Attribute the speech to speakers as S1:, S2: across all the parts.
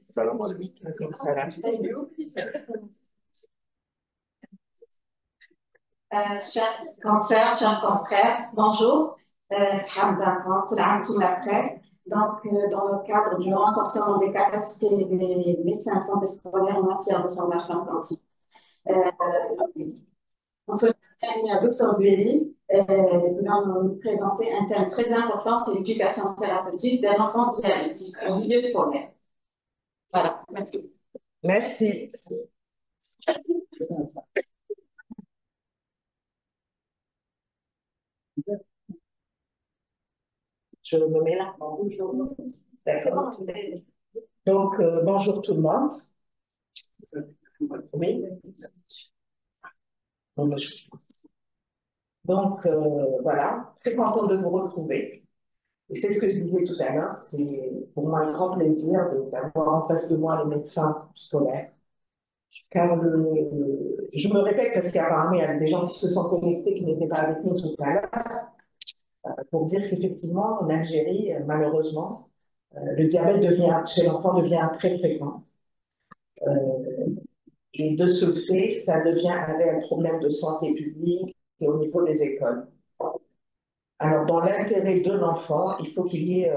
S1: Salam alaikum. Salam.
S2: Chers consoeurs, chers confrères, bonjour. Hamda Khan, tout l'après. Donc, dans le cadre du renforcement des capacités des médecins santé scolaire en matière de formation continue, on se Dr Bueli va nous présenter un thème très important, c'est l'éducation thérapeutique d'un enfant diabétique au milieu scolaire. Voilà, merci.
S1: Merci. Je me mets là. D'accord. Donc, bonjour tout le monde. Oui. Donc, voilà, très content de vous retrouver. Et c'est ce que je disais tout à l'heure, c'est pour moi un grand plaisir d'avoir en face de moi les médecins scolaires. Car je me répète parce qu'apparemment, il y a des gens qui se sont connectés qui n'étaient pas avec nous tout à l'heure, pour dire qu'effectivement, en Algérie, malheureusement, le diabète chez l'enfant devient très fréquent. Et de ce fait, ça devient un réel problème de santé publique et au niveau des écoles. Alors, dans l'intérêt de l'enfant, il faut qu'il y ait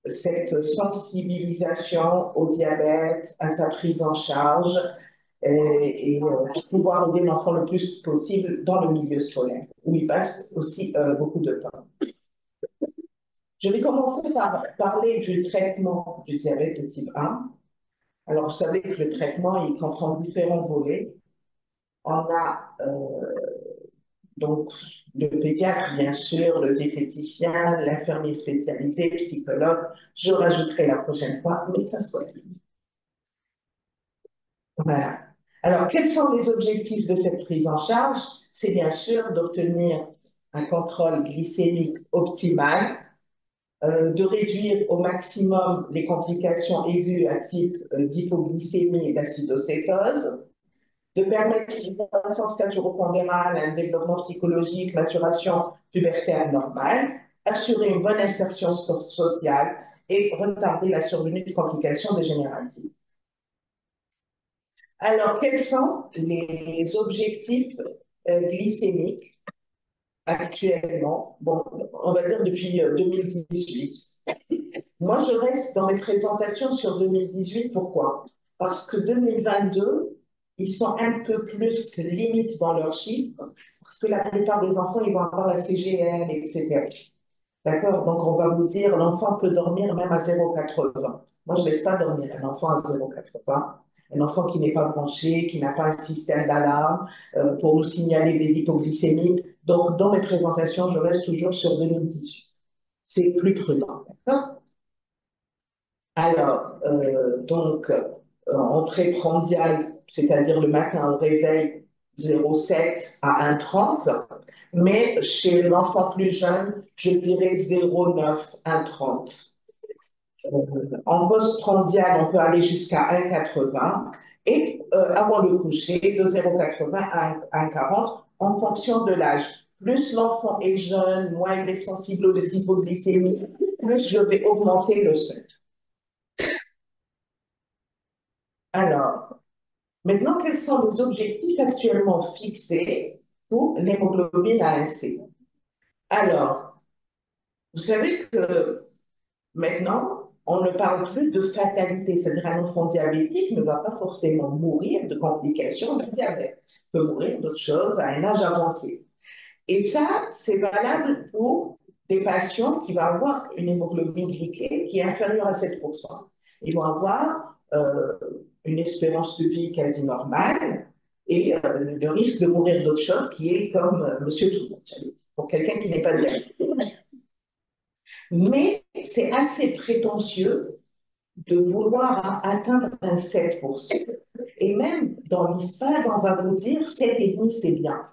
S1: cette sensibilisation au diabète, à sa prise en charge et pouvoir aider l'enfant le plus possible dans le milieu scolaire, où il passe aussi beaucoup de temps. Je vais commencer par parler du traitement du diabète de type 1. Alors, vous savez que le traitement, il comprend différents volets. On a donc le pédiatre, bien sûr, le diététicien, l'infirmier spécialisé, le psychologue. Je rajouterai la prochaine fois le médecin scolaire. Voilà. Alors, quels sont les objectifs de cette prise en charge? C'est bien sûr d'obtenir un contrôle glycémique optimal, de réduire au maximum les complications aiguës à type d'hypoglycémie et d'acidocétose, de permettre une formation staturo-pondérale, un développement psychologique, maturation pubertaire normale, assurer une bonne insertion sociale et retarder la survenue de complications dégénératives. Alors, quels sont les objectifs glycémiques actuellement? Bon, on va dire depuis 2018. Moi, je reste dans mes présentations sur 2018. Pourquoi? Parce que 2022, ils sont un peu plus limites dans leurs chiffres, parce que la plupart des enfants, ils vont avoir la CGN, etc. D'accord? Donc, on va vous dire, l'enfant peut dormir même à 0,80. Moi, je ne laisse pas dormir un enfant à 0,80. Un enfant qui n'est pas branché, qui n'a pas un système d'alarme pour nous signaler des hypoglycémies. Donc, dans mes présentations, je reste toujours sur 2018. C'est plus prudent. D'accord? Alors, entrée prandiale, c'est-à-dire le matin au réveil, 0,7 à 1,30. Mais chez l'enfant plus jeune, je dirais 0,9, 1,30. En postprandial, on peut aller jusqu'à 1,80 et avant le coucher, de 0,80 à 1,40 en fonction de l'âge. Plus l'enfant est jeune, moins il est sensible aux hypoglycémies, plus je vais augmenter le seuil. Alors, maintenant, quels sont les objectifs actuellement fixés pour l'hémoglobine A1C? Alors, vous savez que maintenant, on ne parle plus de fatalité, c'est-à-dire un enfant diabétique ne va pas forcément mourir de complications du diabète. Il peut mourir d'autres choses à un âge avancé. Et ça, c'est valable pour des patients qui vont avoir une hémoglobine glyquée qui est inférieure à 7%. Ils vont avoir une espérance de vie quasi normale et le risque de mourir d'autres choses qui est comme monsieur tout le monde, pour quelqu'un qui n'est pas diabétique. Mais c'est assez prétentieux de vouloir atteindre un 7%. Et même dans l'ISPAD, on va vous dire 7,5 c'est bien.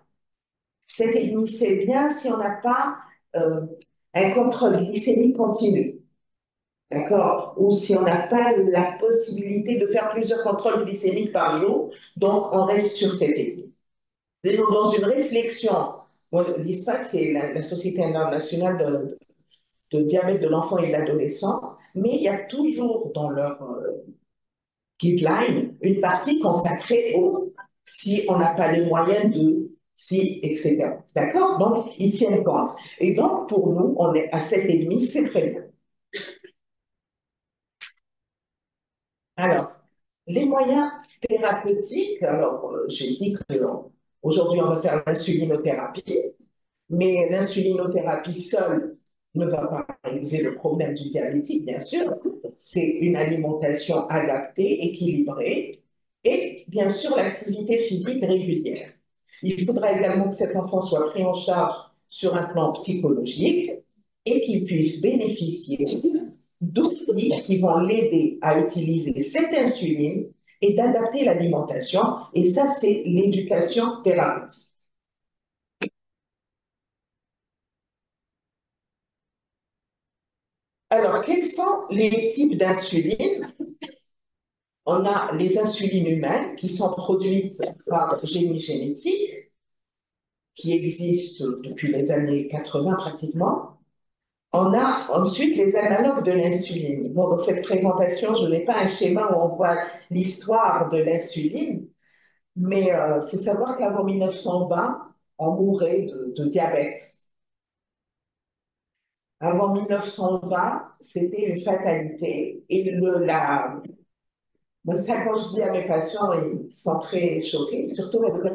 S1: 7,5 c'est bien si on n'a pas un contrôle glycémique continu. D'accord? Ou si on n'a pas la possibilité de faire plusieurs contrôles glycémiques par jour, donc on reste sur 7,5. Et donc, dans une réflexion, l'ISPAD, c'est la Société internationale de diabète de l'enfant et de l'adolescent, mais il y a toujours dans leur guideline une partie consacrée au si on n'a pas les moyens de, si, etc. D'accord? Donc, ils tiennent compte. Et donc, pour nous, on est à 7,5, c'est très bien. Alors, les moyens thérapeutiques, alors, j'ai dit qu'aujourd'hui, on va faire l'insulinothérapie, mais l'insulinothérapie seule ne va pas régler le problème du diabétique, bien sûr. C'est une alimentation adaptée, équilibrée, et bien sûr l'activité physique régulière. Il faudra également que cet enfant soit pris en charge sur un plan psychologique et qu'il puisse bénéficier d'outils qui vont l'aider à utiliser cette insuline et d'adapter l'alimentation. Et ça, c'est l'éducation thérapeutique. Alors, quels sont les types d'insuline? On a les insulines humaines qui sont produites par génie génétique, qui existent depuis les années 80 pratiquement. On a ensuite les analogues de l'insuline. Bon, dans cette présentation, je n'ai pas un schéma où on voit l'histoire de l'insuline, mais il faut savoir qu'avant 1920, on mourait de diabète. Avant 1920, c'était une fatalité. Et moi, ça, quand je dis à mes patients, ils sont très choqués, surtout avec le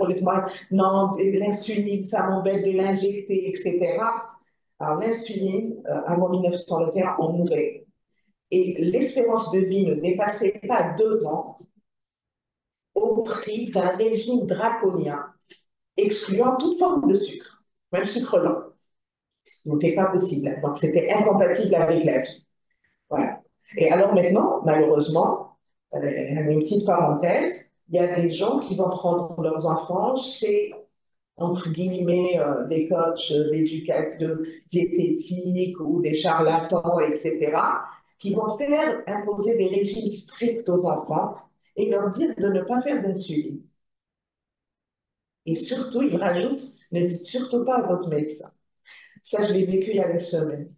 S1: non, l'insuline, ça m'embête de l'injecter, etc. Alors, l'insuline, avant 1921, on mourait. Et l'espérance de vie ne dépassait pas 2 ans au prix d'un régime draconien, excluant toute forme de sucre, même sucre lent. Ce n'était pas possible. Donc, c'était incompatible avec la vie. Voilà. Et alors maintenant, malheureusement, une petite parenthèse, il y a des gens qui vont prendre leurs enfants chez, entre guillemets, des coachs d'éducation, de diététique ou des charlatans, etc., qui vont faire imposer des régimes stricts aux enfants et leur dire de ne pas faire d'insuline. Et surtout, ils rajoutent, ne dites surtout pas à votre médecin. Ça, je l'ai vécu il y a une semaine.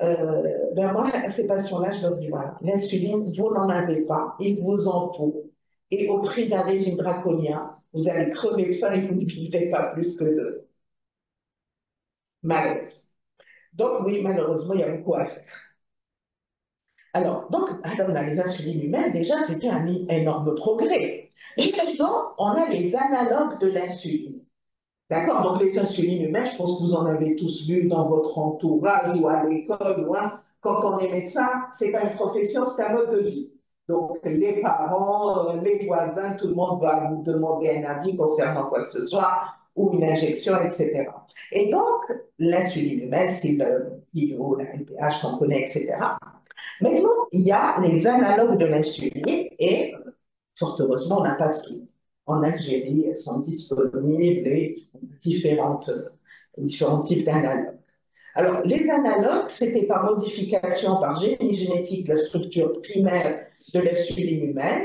S1: Ben moi, à ces patients-là, je leur dis, voilà, l'insuline, vous n'en avez pas, il vous en faut. Et au prix d'un régime draconien, vous allez crever de faim et vous ne vivrez pas plus que de malaise. Donc oui, malheureusement, il y a beaucoup à faire. Alors, donc, on a les insulines humaines, déjà, c'était un énorme progrès. Et maintenant, on a les analogues de l'insuline. D'accord? Donc, les insulines humaines, je pense que vous en avez tous vu dans votre entourage ou à l'école. Ou, hein. Quand on est médecin, ce n'est pas une profession, c'est un mode de vie. Donc, les parents, les voisins, tout le monde va vous demander un avis concernant quoi que ce soit, ou une injection, etc. Et donc, l'insuline humaine, c'est le PIO, la LPH qu'on connaît, etc. Maintenant, il y a les analogues de l'insuline et, fort heureusement, on n'a pas tout. En Algérie, elles sont disponibles et différents types d'analogues. Alors, les analogues, c'était par modification par génie génétique de la structure primaire de l'insuline humaine,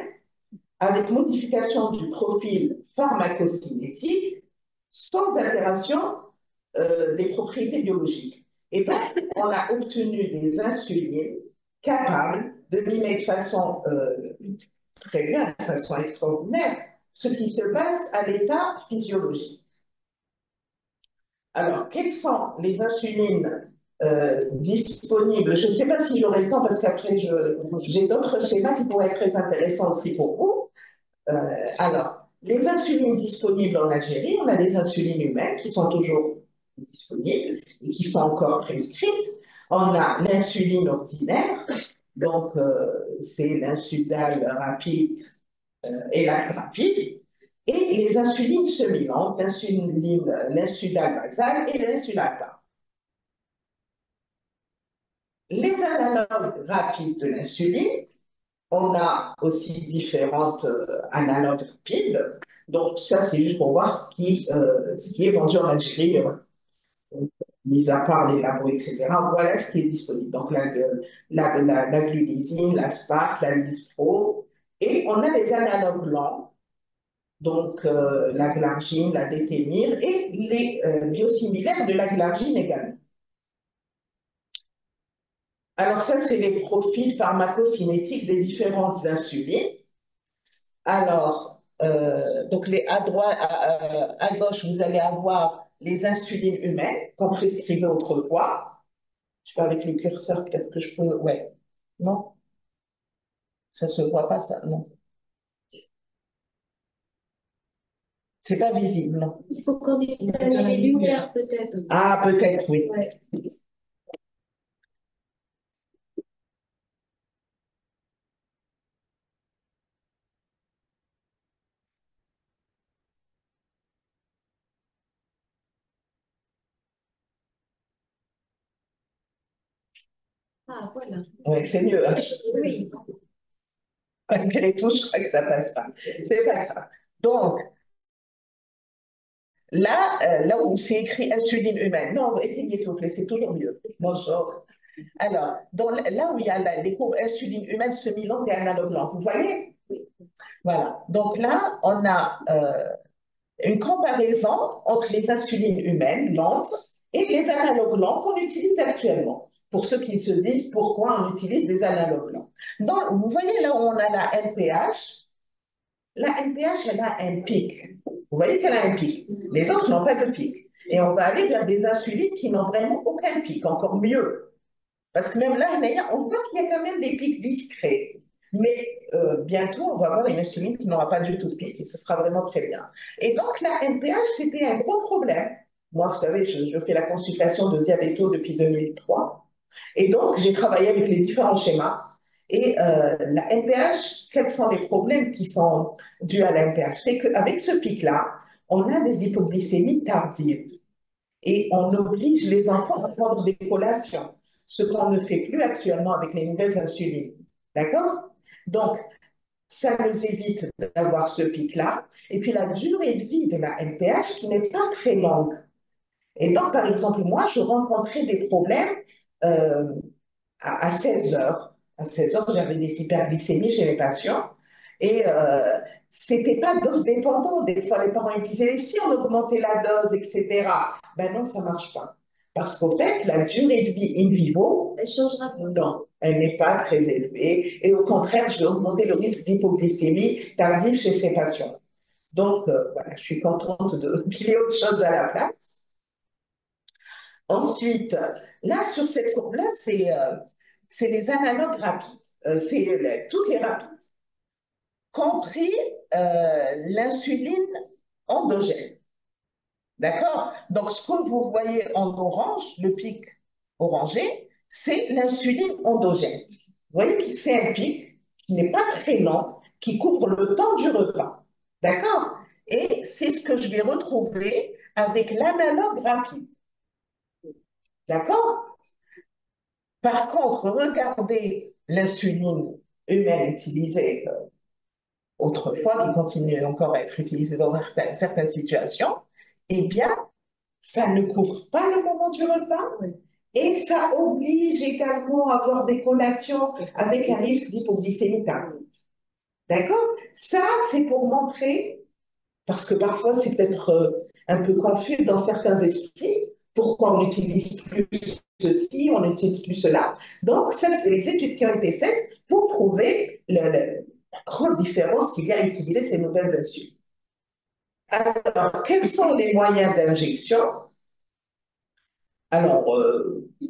S1: avec modification du profil pharmacocinétique, sans altération des propriétés biologiques. Et donc, on a obtenu des insulines capables de mimer de façon très bien, de façon extraordinaire, ce qui se passe à l'état physiologique. Alors, quelles sont les insulines disponibles? Je ne sais pas si j'aurai le temps parce qu'après, j'ai d'autres schémas qui pourraient être très intéressants aussi pour vous. Alors, les insulines disponibles en Algérie, on a des insulines humaines qui sont toujours disponibles et qui sont encore prescrites. On a l'insuline ordinaire, donc c'est l'insudal rapide et l'actrapide, et les insulines semi-lentes, l'insudal basal et l'insulata. Les analogues rapides de l'insuline, on a aussi différentes analogues rapides. Donc, ça, c'est juste pour voir ce qui est vendu en Algérie, mis à part les labos, etc. Voilà ce qui est disponible. Donc, la glulisine, la Spart, la Lispro. Et on a les analogues lents, donc la glargine, la détémir et les biosimilaires de la glargine également. Alors ça, c'est les profils pharmacocinétiques des différentes insulines. Alors, donc à droite, à gauche, vous allez avoir les insulines humaines qu'on prescrivait autrefois. Je sais pas, avec le curseur, peut-être que je peux. Ouais. Non, ça se voit pas, ça. Non. C'est pas visible, non.
S2: Il faut qu'on ait les lumières, peut-être.
S1: Ah, peut-être, oui.
S2: Ouais. Ah, voilà.
S1: Oui, c'est mieux, hein.
S2: Oui.
S1: Malgré tout, je crois que ça passe pas. C'est pas grave. Donc, là, là où c'est écrit insuline humaine, non, éteignez s'il vous plaît, c'est toujours mieux. Bonjour. Alors, là où il y a les courbes insuline humaine, semi-longue et analogue lent, vous voyez? Voilà. Donc là, on a une comparaison entre les insulines humaines lentes et les analogues lents qu'on utilise actuellement. Pour ceux qui se disent pourquoi on utilise des analogues lents. Donc, vous voyez là où on a la NPH. La NPH, elle a un pic. Vous voyez qu'elle a un pic. Les autres n'ont pas de pic. Et on va aller vers des insulines qui n'ont vraiment aucun pic, encore mieux. Parce que même là, on voit qu'il y a quand même des pics discrets. Mais bientôt, on va avoir une insuline qui n'aura pas du tout de pic et ce sera vraiment très bien. Et donc, la NPH, c'était un gros problème. Moi, vous savez, je fais la consultation de diabéto depuis 2003. Et donc, j'ai travaillé avec les différents schémas. Et la NPH, quels sont les problèmes qui sont dus à la NPH? C'est qu'avec ce pic-là, on a des hypoglycémies tardives et on oblige les enfants à prendre des collations, ce qu'on ne fait plus actuellement avec les nouvelles insulines. D'accord? Donc, ça nous évite d'avoir ce pic-là. Et puis, la durée de vie de la NPH qui n'est pas très longue. Et donc, par exemple, moi, je rencontrais des problèmes euh, à 16 heures. À 16 heures, j'avais des hyperglycémies chez les patients. Et c'était pas dose dépendant. Des fois, les parents disaient, si on augmentait la dose, etc. Ben non, ça marche pas. Parce qu'au fait, la durée de vie in vivo, elle changera pas. Non, elle n'est pas très élevée. Et au contraire, je vais augmenter le risque d'hypoglycémie tardive chez ces patients. Donc, voilà, je suis contente de qu'il y ait autre chose à la place. Ensuite, là, sur cette courbe-là, c'est les analogues rapides. Toutes les rapides, compris l'insuline endogène. D'accord? Donc, ce que vous voyez en orange, le pic orangé, c'est l'insuline endogène. Vous voyez que c'est un pic qui n'est pas très lent, qui couvre le temps du repas. D'accord? Et c'est ce que je vais retrouver avec l'analogue rapide. D'accord? Par contre, regardez l'insuline humaine utilisée autrefois, qui continue encore à être utilisée dans certaines situations, eh bien, ça ne couvre pas le moment du repas et ça oblige également à avoir des collations avec un risque d'hypoglycémie tardive. D'accord? Ça, c'est pour montrer, parce que parfois c'est peut-être un peu confus dans certains esprits, pourquoi on n'utilise plus ceci, on n'utilise plus cela. Donc, ça, c'est les études qui ont été faites pour prouver la grande différence qu'il y a à utiliser ces nouvelles insulines. Alors, quels sont les moyens d'injection? Alors,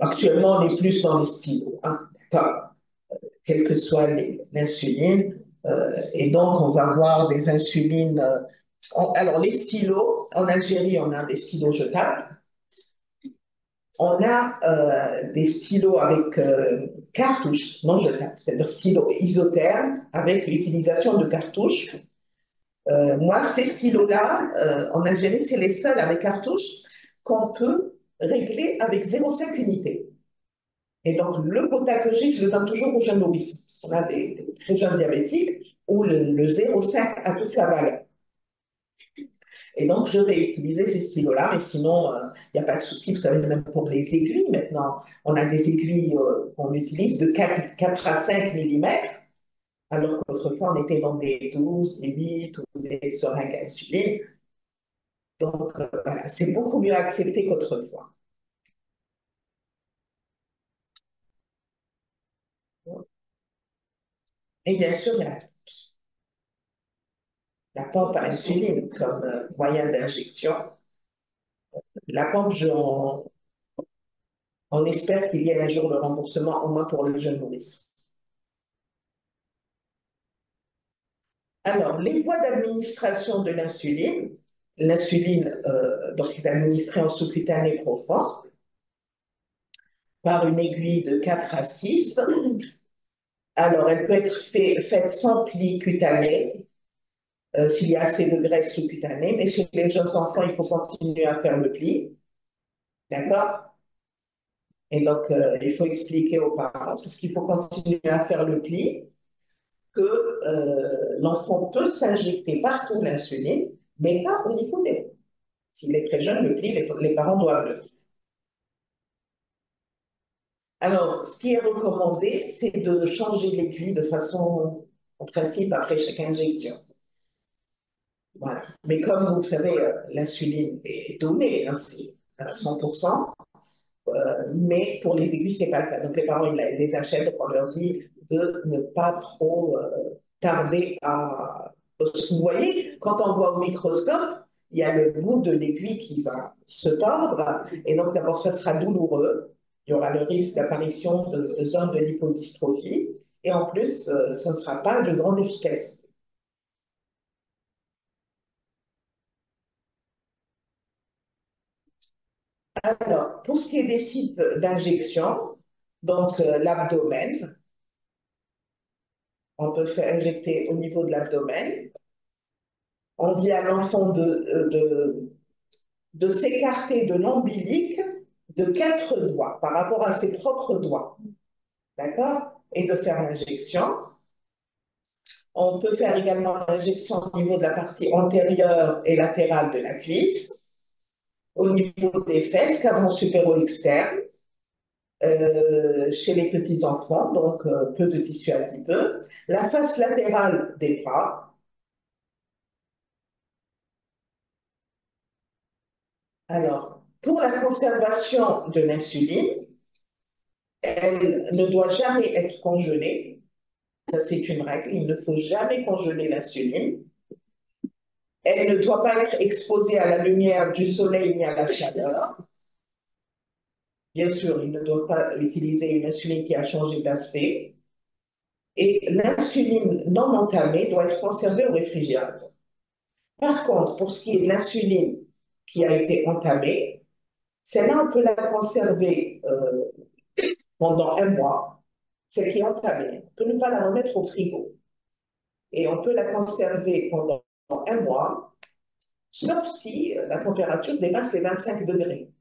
S1: actuellement, on est plus dans les stylos, hein, quelle que soit l'insuline. Et donc, on va avoir des insulines. Alors, les stylos, en Algérie, on a des stylos jetables. On a des stylos avec cartouches non jetables, c'est-à-dire stylos isothermes avec l'utilisation de cartouches. Moi, ces stylos-là, en Algérie, c'est les seuls avec cartouches qu'on peut régler avec 0,5 unités. Et donc, le quota que j'ai, je le donne toujours aux jeunes novices, parce qu'on a des très jeunes diabétiques où le 0,5 a toute sa valeur. Et donc, je vais utiliser ces stylos-là, mais sinon, il n'y a pas de souci. Vous savez, même pour les aiguilles, maintenant, on a des aiguilles qu'on utilise de 4 à 5 millimètres, alors qu'autrefois, on était dans des 12, des 8 ou des seringues à insuline. Donc, voilà, c'est beaucoup mieux accepté qu'autrefois. Et bien sûr, il y a la pompe à insuline comme moyen d'injection. La pompe, on espère qu'il y ait un jour le remboursement, au moins pour le jeune nourrisson. Alors, les voies d'administration de l'insuline, donc, est administrée en sous-cutané profond par une aiguille de 4 à 6. Alors, elle peut être faite sans pli cutané, s'il y a assez de graisse sous-cutanée, mais chez les jeunes enfants, il faut continuer à faire le pli. D'accord? Et donc, il faut expliquer aux parents, parce qu'il faut continuer à faire le pli, que l'enfant peut s'injecter partout l'insuline, mais pas au niveau des. S'il est très jeune, le pli, les parents doivent le faire. Alors, ce qui est recommandé, c'est de changer l'aiguille de façon, en principe, après chaque injection. Voilà. Mais comme vous savez, l'insuline est donnée, hein, c'est à 100%, mais pour les aiguilles, ce n'est pas le cas. Donc, les parents, ils les achètent, donc on leur dit de ne pas trop tarder à. Parce que vous voyez, quand on voit au microscope, il y a le bout de l'aiguille qui va se tordre, et donc d'abord, ça sera douloureux. Il y aura le risque d'apparition de zones de lipodystrophie, et en plus, ce ne sera pas de grande efficacité. Alors, pour ce qui est des sites d'injection, donc l'abdomen, on peut faire injecter au niveau de l'abdomen. On dit à l'enfant de s'écarter de l'ombilic de 4 doigts par rapport à ses propres doigts. D'accord? Et de faire l'injection. On peut faire également l'injection au niveau de la partie antérieure et latérale de la cuisse, au niveau des fesses, cavron supéro-externe, chez les petits enfants, donc peu de tissu adipeux, la face latérale des bras. Alors, pour la conservation de l'insuline, elle ne doit jamais être congelée. C'est une règle, il ne faut jamais congeler l'insuline. Elle ne doit pas être exposée à la lumière du soleil ni à la chaleur. Bien sûr, il ne doit pas utiliser une insuline qui a changé d'aspect. Et l'insuline non entamée doit être conservée au réfrigérateur. Par contre, pour ce qui est de l'insuline qui a été entamée, celle-là, on peut la conserver pendant un mois, celle qui est entamée. On peut ne pas la remettre au frigo. Et on peut la conserver pendant un mois, sauf si la température dépasse les 25 degrés.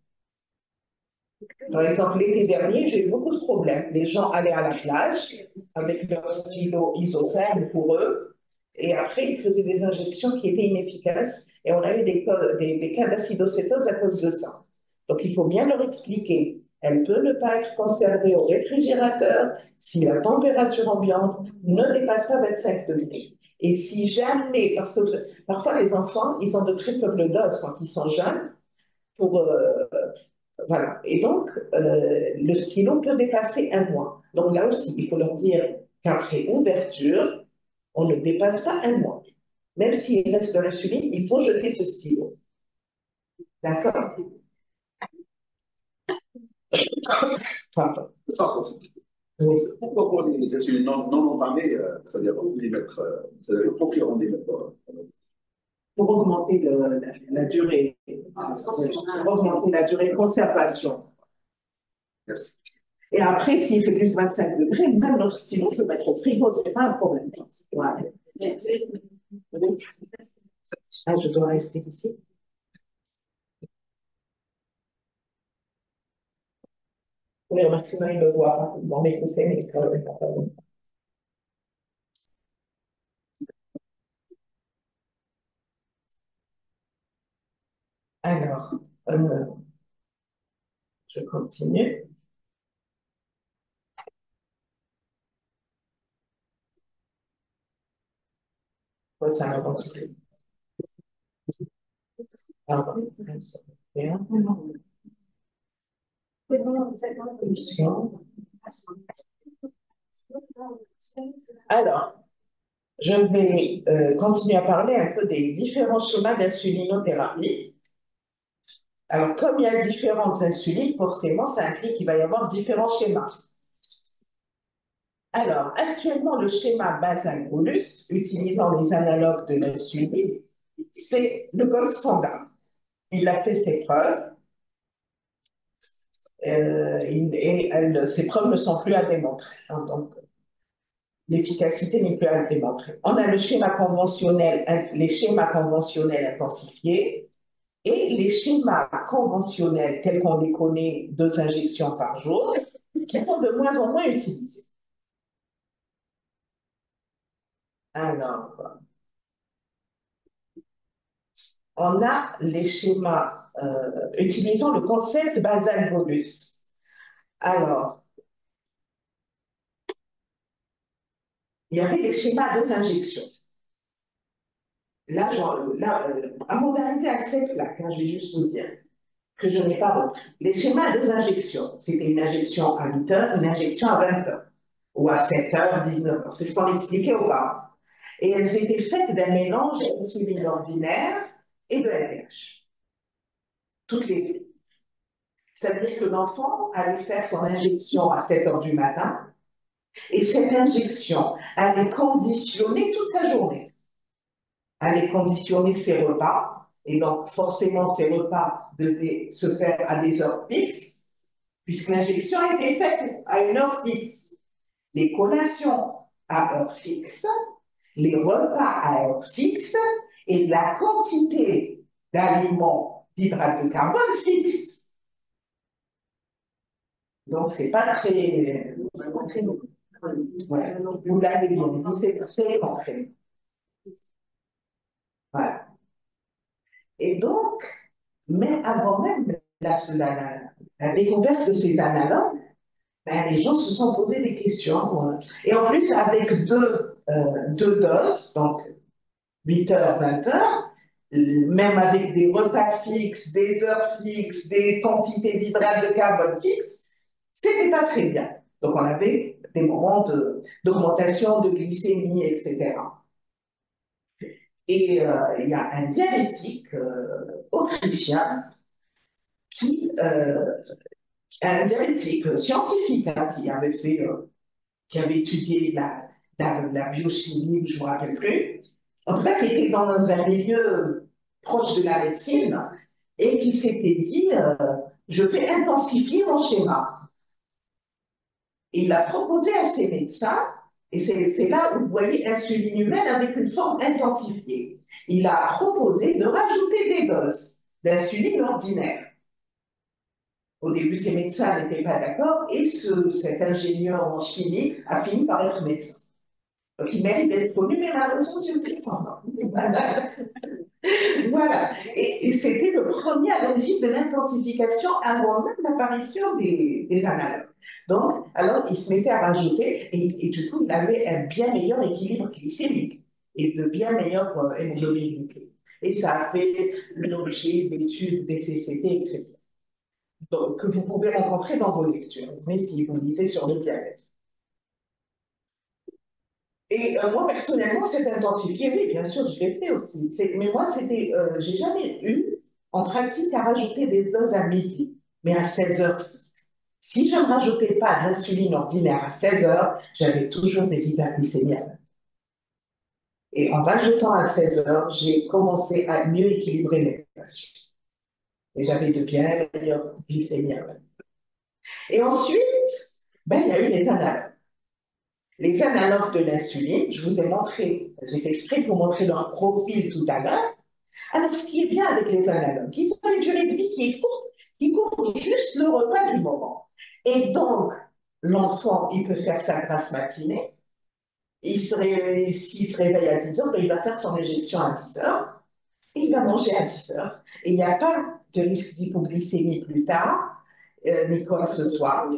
S1: Par exemple, l'été dernier, j'ai eu beaucoup de problèmes. Les gens allaient à la plage avec leur stylo isotherme pour eux, et après, ils faisaient des injections qui étaient inefficaces, et on a eu des cas d'acidocétose à cause de ça. Donc, il faut bien leur expliquer. Elle peut ne pas être conservée au réfrigérateur si la température ambiante ne dépasse pas 25 degrés. Et si jamais, parce que parfois les enfants, ils ont de très faibles doses quand ils sont jeunes, pour voilà. Et donc, le stylo peut dépasser un mois. Donc là aussi, il faut leur dire qu'après ouverture, on ne dépasse pas un mois. Même s'il reste de l'insuline, il faut jeter ce stylo. D'accord? Pardon. Oui.
S3: Pourquoi pour les insulines non entamées, c'est-à-dire les mettre, c'est-à-dire il faut qu'on les mette
S1: Pour augmenter la durée, pour augmenter la durée de conservation.
S3: Merci.
S1: Et après, s'il fait plus de 25 degrés, même notre stylo peut mettre au frigo, ce n'est pas un problème. Ouais. Ah, je dois rester ici. Oui, au maximum, il me voit dans mes côtés, mais quand même pas. Alors, je continue. Ouais, ça avance plus. Pardon. Bien. Alors, je vais continuer à parler un peu des différents schémas d'insulinothérapie. Alors, comme il y a différentes insulines, forcément, ça implique qu'il va y avoir différents schémas. Alors, actuellement, le schéma basal-bolus, utilisant les analogues de l'insuline, c'est le gold standard. Il a fait ses preuves ces preuves ne sont plus à démontrer. Hein, donc, l'efficacité n'est plus à démontrer. On a le schéma conventionnel, les schémas conventionnels intensifiés et les schémas conventionnels tels qu'on les connaît, 2 injections par jour, qui sont de moins en moins utilisés. Alors, on a les schémas utilisant le concept basal-bolus. Alors, il y avait les schémas à 2 injections. Là, à mon arrivée à cette plaque, hein, je vais juste vous dire que je n'ai pas repris. Les schémas à 2 injections, c'était une injection à 8 heures, une injection à 20 heures, ou à 7 heures, 19 heures. C'est ce qu'on expliquait au parents. Et elles étaient faites d'un mélange d'insuline ordinaire et de LPH. Toutes les deux. C'est-à-dire que l'enfant allait faire son injection à 7 heures du matin, et cette injection allait conditionner toute sa journée. Allait conditionner ses repas, et donc forcément ces repas devaient se faire à des heures fixes, puisque l'injection était faite à une heure fixe. Les collations à heure fixe, les repas à heure fixe, et la quantité d'aliments d'hydrates de carbone fixe. Donc, c'est pas très. Ouais. Vous l'avez bien dit, c'est très concret. Voilà. Et donc, mais avant même la découverte de ces analogues, ben, les gens se sont posé des questions. Et en plus, avec deux doses, donc 8 heures, 20 heures, même avec des repas fixes, des heures fixes, des quantités d'hydrates de carbone fixes, c'était pas très bien. Donc, on avait des moments d'augmentation de glycémie, etc. Et il y a un diabétique autrichien un diabétique scientifique hein, qui avait étudié la biochimie, je ne me rappelle plus, en tout cas qui était dans un milieu proche de la médecine et qui s'était dit je vais intensifier mon schéma. Et il a proposé à ses médecins, et c'est là où vous voyez insuline humaine avec une forme intensifiée. Il a proposé de rajouter des doses d'insuline ordinaire. Au début, ces médecins n'étaient pas d'accord et cet ingénieur en chimie a fini par être médecin. Donc, il mérite d'être connu, mais malheureusement, je ne le pas. Voilà. Et c'était le premier à l'origine de l'intensification avant même l'apparition des analogues. Donc, alors, il se mettait à rajouter et du coup, il avait un bien meilleur équilibre glycémique et de bien meilleure hémoglobine glycée. Et ça a fait l'objet d'études des CCT, etc. Donc, que vous pouvez rencontrer dans vos lectures, mais si vous lisez sur le diabète. Et moi, personnellement, c'est intensifié, oui, bien sûr, je l'ai fait aussi. Mais moi, j'ai jamais eu en pratique à rajouter des doses à midi, mais à 16 heures. Si je ne rajoutais pas de l'insuline ordinaire à 16 heures, j'avais toujours des hyperglycémies. Et en rajoutant à 16 heures, j'ai commencé à mieux équilibrer mes patients. Et j'avais de bien meilleures glycémies. Et ensuite, ben, il y a eu les analogues. Les analogues de l'insuline, je vous ai montré, j'ai fait exprès pour montrer leur profil tout à l'heure. Alors, ce qui est bien avec les analogues, ils ont une durée de vie qui est courte, qui couvre juste le repas du moment. Et donc, l'enfant, il peut faire sa grasse matinée. S'il se réveille à 10 heures, il va faire son injection à 10 heures et il va manger à 10 heures. Et il n'y a pas de risque d'hypoglycémie plus tard, ni quoi que ce soit.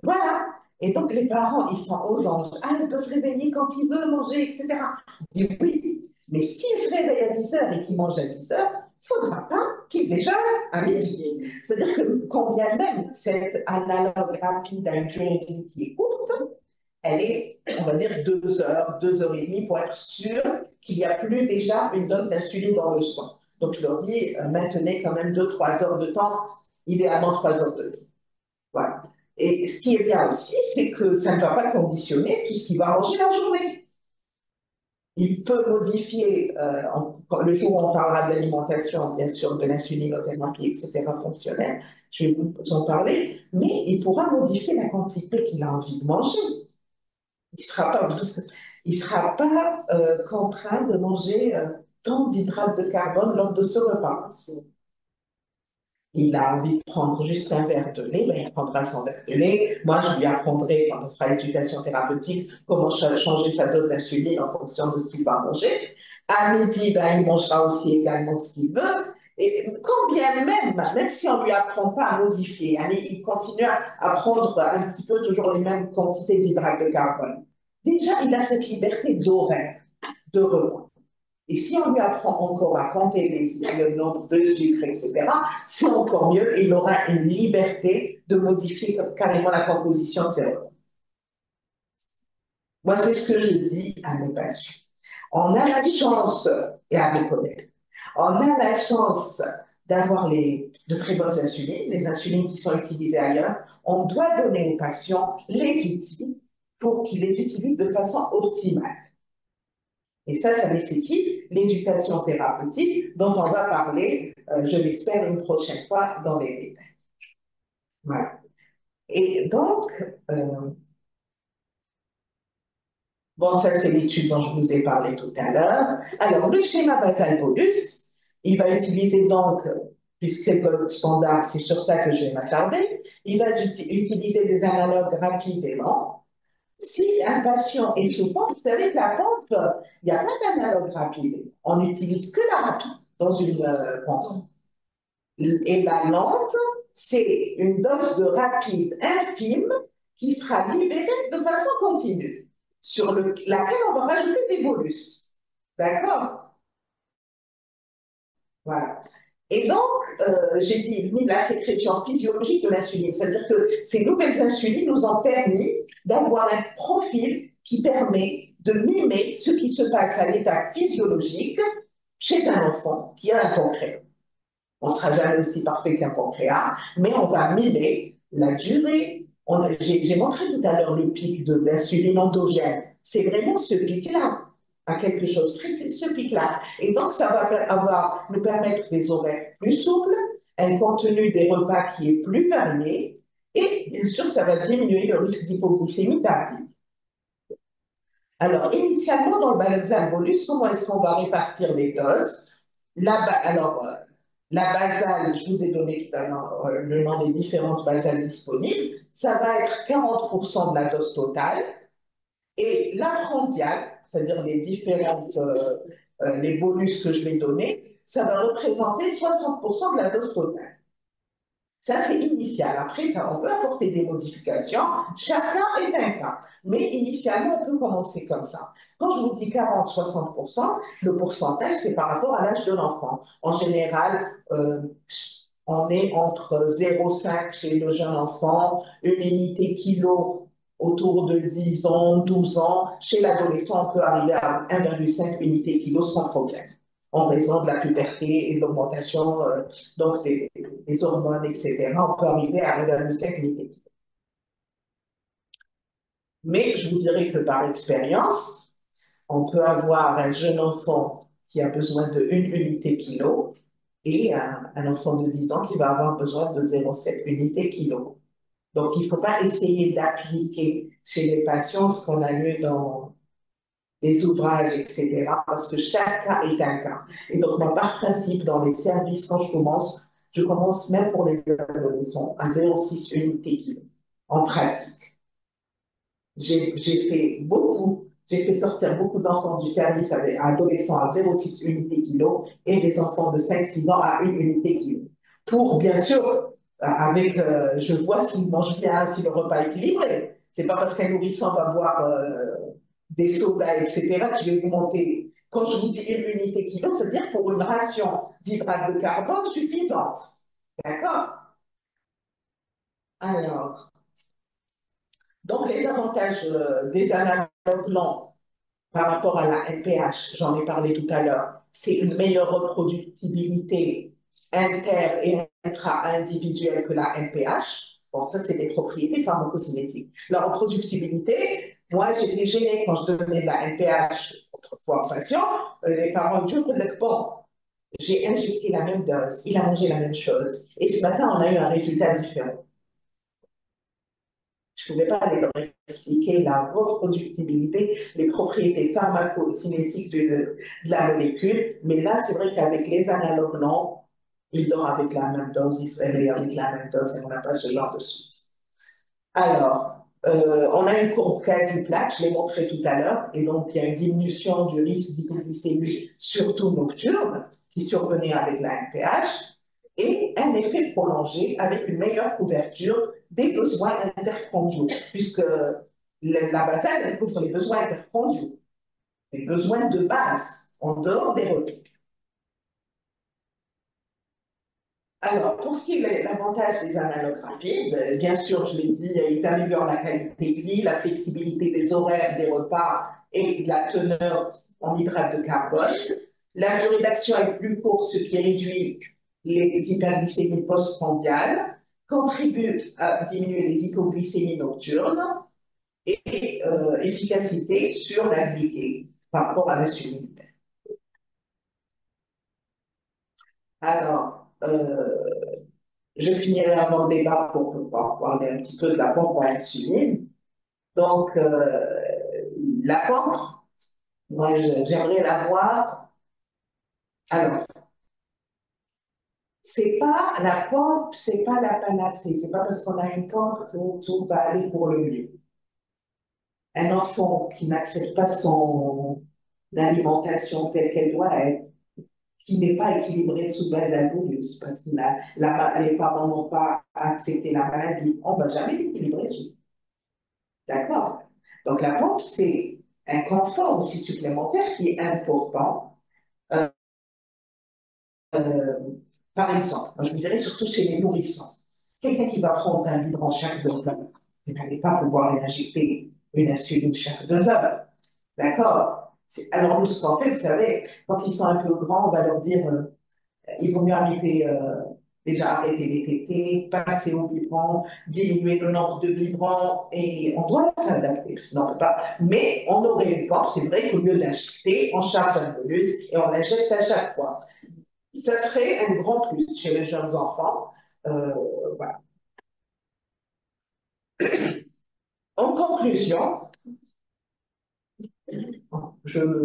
S1: Voilà. Et donc, les parents, ils sont aux anges. Ah, il peut se réveiller quand il veut manger, etc. Je dis oui. Mais s'il se réveille à 10 heures et qu'il mange à 10 heures, il ne faudra pas qu'il déjeune à midi. C'est-à-dire que, quand bien même cet analogue rapide à une durée de vie qui est courte, elle est, on va dire, 2 heures, 2 heures et demie pour être sûr qu'il n'y a plus déjà une dose d'insuline dans le sang. Donc, je leur dis, maintenez quand même 2-3 heures de temps, idéalement 3 heures de temps. Voilà. Et ce qui est bien aussi, c'est que ça ne va pas conditionner tout ce qu'il va manger la journée. Il peut modifier, le jour où on parlera de l'alimentation, bien sûr, de l'insulinothérapie, etc., fonctionnelle, je vais vous en parler, mais il pourra modifier la quantité qu'il a envie de manger. Il sera pas contraint de manger tant d'hydrates de carbone lors de ce repas. Il a envie de prendre juste un verre de lait, ben, il prendra son verre de lait. Moi, je lui apprendrai, quand on fera l'éducation thérapeutique, comment changer sa dose d'insuline en fonction de ce qu'il va manger. À midi, ben, il mangera aussi également ce qu'il veut. Et quand bien même si on ne lui apprend pas à modifier, allez, il continue à prendre un petit peu toujours les mêmes quantités d'hydrates de carbone. Déjà, il a cette liberté d'horaire, de repas. Et si on lui apprend encore à compter le nombre de sucres, etc., c'est encore mieux. Il aura une liberté de modifier carrément la composition de ses repas. Moi, c'est ce que je dis à mes patients. On a la chance, et à mes collègues, on a la chance d'avoir de très bonnes insulines, les insulines qui sont utilisées ailleurs. On doit donner aux patients les outils pour qu'ils les utilisent de façon optimale. Et ça nécessite l'éducation thérapeutique dont on va parler, je l'espère, une prochaine fois dans les détails. Voilà. Et donc, bon, ça c'est l'étude dont je vous ai parlé tout à l'heure. Alors, le schéma basal-bolus, il va utiliser donc, puisque c'est le standard, c'est sur ça que je vais m'attarder, il va utiliser des analogues rapides et lents. Si un patient est sous pompe, vous savez que la pompe, il n'y a pas d'analogue rapide. On n'utilise que la rapide dans une pompe. Et la lente, c'est une dose de rapide infime qui sera libérée de façon continue, sur laquelle on va rajouter des bolus. D'accord? Voilà. Et donc, j'ai dit la sécrétion physiologique de l'insuline, c'est-à-dire que ces nouvelles insulines nous ont permis d'avoir un profil qui permet de mimer ce qui se passe à l'état physiologique chez un enfant qui a un pancréas. On ne sera jamais aussi parfait qu'un pancréas, mais on va mimer la durée. J'ai montré tout à l'heure le pic de l'insuline endogène. C'est vraiment ce pic-là, à quelque chose précis, ce pic-là. Et donc, ça va nous permettre des horaires plus souples, un contenu des repas qui est plus varié, et bien sûr, ça va diminuer le risque d'hypoglycémie tardive. Alors, initialement, dans le basal bolus, comment est-ce qu'on va répartir les doses? Alors, la basale, je vous ai donné tout à l'heure le nom des différentes basales disponibles, ça va être 40% de la dose totale. Et la prandiale, c'est-à-dire les différentes, les bonus que je vais donner, ça va représenter 60% de la dose totale. Ça, c'est initial. Après, on peut apporter des modifications. Chacun est un cas. Mais initialement, on peut commencer comme ça. Quand je vous dis 40-60%, le pourcentage, c'est par rapport à l'âge de l'enfant. En général, on est entre 0,5 chez le jeune enfant, une unité kilo autour de 10 ans, 12 ans. Chez l'adolescent, on peut arriver à 1,5 unité kilo sans problème, en raison de la puberté et de l'augmentation donc des hormones, etc. On peut arriver à 1,5 unité kilo. Mais je vous dirais que par expérience, on peut avoir un jeune enfant qui a besoin de 1 unité kilo et un enfant de 10 ans qui va avoir besoin de 0,7 unité kilo. Donc, il ne faut pas essayer d'appliquer chez les patients ce qu'on a lu dans des ouvrages, etc., parce que chaque cas est un cas. Et donc, moi, par principe, dans les services, quand je commence même pour les adolescents à 0,6 unité kilo, en pratique. J'ai fait sortir beaucoup d'enfants du service avec adolescents à 0,6 unité kilo et des enfants de 5-6 ans à 1 unité kilo. Pour, bien sûr, je vois s'ils mangent bien, si le repas est équilibré. C'est pas parce qu'un nourrisson va boire des sodas, etc., que je vais vous monter. Quand je vous dis 1 unité kilo, c'est-à-dire pour une ration d'hydrates de carbone suffisante. D'accord? Alors, Donc, les avantages des analogues longs par rapport à la NPH, j'en ai parlé tout à l'heure, c'est une meilleure reproductibilité inter- et intra-individuelle que la NPH. Bon, ça, c'est des propriétés pharmacocinétiques. La reproductibilité, moi, j'étais gênée quand je donnais de la NPH autrefois aux patients. Les parents disent, bon, j'ai injecté la même dose, il a mangé la même chose. Et ce matin, on a eu un résultat différent. Je ne pouvais pas aller leur expliquer la reproductibilité, les propriétés pharmacocinétiques de la molécule, mais là, c'est vrai qu'avec les analogues non, ils dorment avec la même dose, ils se réveillent avec la même dose et on n'a pas ce genre de souci. Alors, on a une courbe quasi plate, je l'ai montré tout à l'heure, et donc il y a une diminution du risque d'hypoglycémie, surtout nocturne, qui survenait avec la NPH, et un effet prolongé avec une meilleure couverture des besoins interprandiaux, puisque la basale, elle couvre les besoins interprandiaux, les besoins de base, en dehors des repas. Alors, pour ce qui est de l'avantage des analogues rapides, bien sûr, je l'ai dit, ils améliorent la qualité de vie, la flexibilité des horaires, des repas et la teneur en hydrates de carbone. La durée d'action est plus courte, ce qui réduit les hyperglycémies postprandiales, contribue à diminuer les hypoglycémies nocturnes et efficacité sur la glycée par rapport à l'insuline. Alors, je finirai avant le débat pour pouvoir parler un petit peu de la pompe à insuline. Donc, la pompe, moi, j'aimerais la voir. Alors, c'est pas la pompe, c'est pas la panacée. C'est pas parce qu'on a une pompe que tout va aller pour le mieux. Un enfant qui n'accepte pas son alimentation telle qu'elle doit être, qui n'est pas équilibré sous base alcoolique, parce que les parents n'ont pas accepté la maladie, on ne va jamais l'équilibrer. D'accord? Donc la pompe, c'est un confort aussi supplémentaire qui est important. Euh, euh, Par exemple, moi, je me dirais surtout chez les nourrissons. Quelqu'un qui va prendre un biberon chaque 2 heures, vous n'allez pas pouvoir lui injecter une insuline chaque 2 heures. D'accord? Alors nous, ce qu'on fait, vous savez, quand ils sont un peu grands, on va leur dire il vaut mieux arrêter, déjà arrêter les tétés, passer au biberon, diminuer le nombre de biberons, et on doit s'adapter, sinon on ne peut pas. Mais on aurait une pompe, c'est vrai qu'au lieu de l'injecter, on charge un bolus et on l'injecte à chaque fois. Ça serait un grand plus chez les jeunes enfants. Euh, voilà. En conclusion,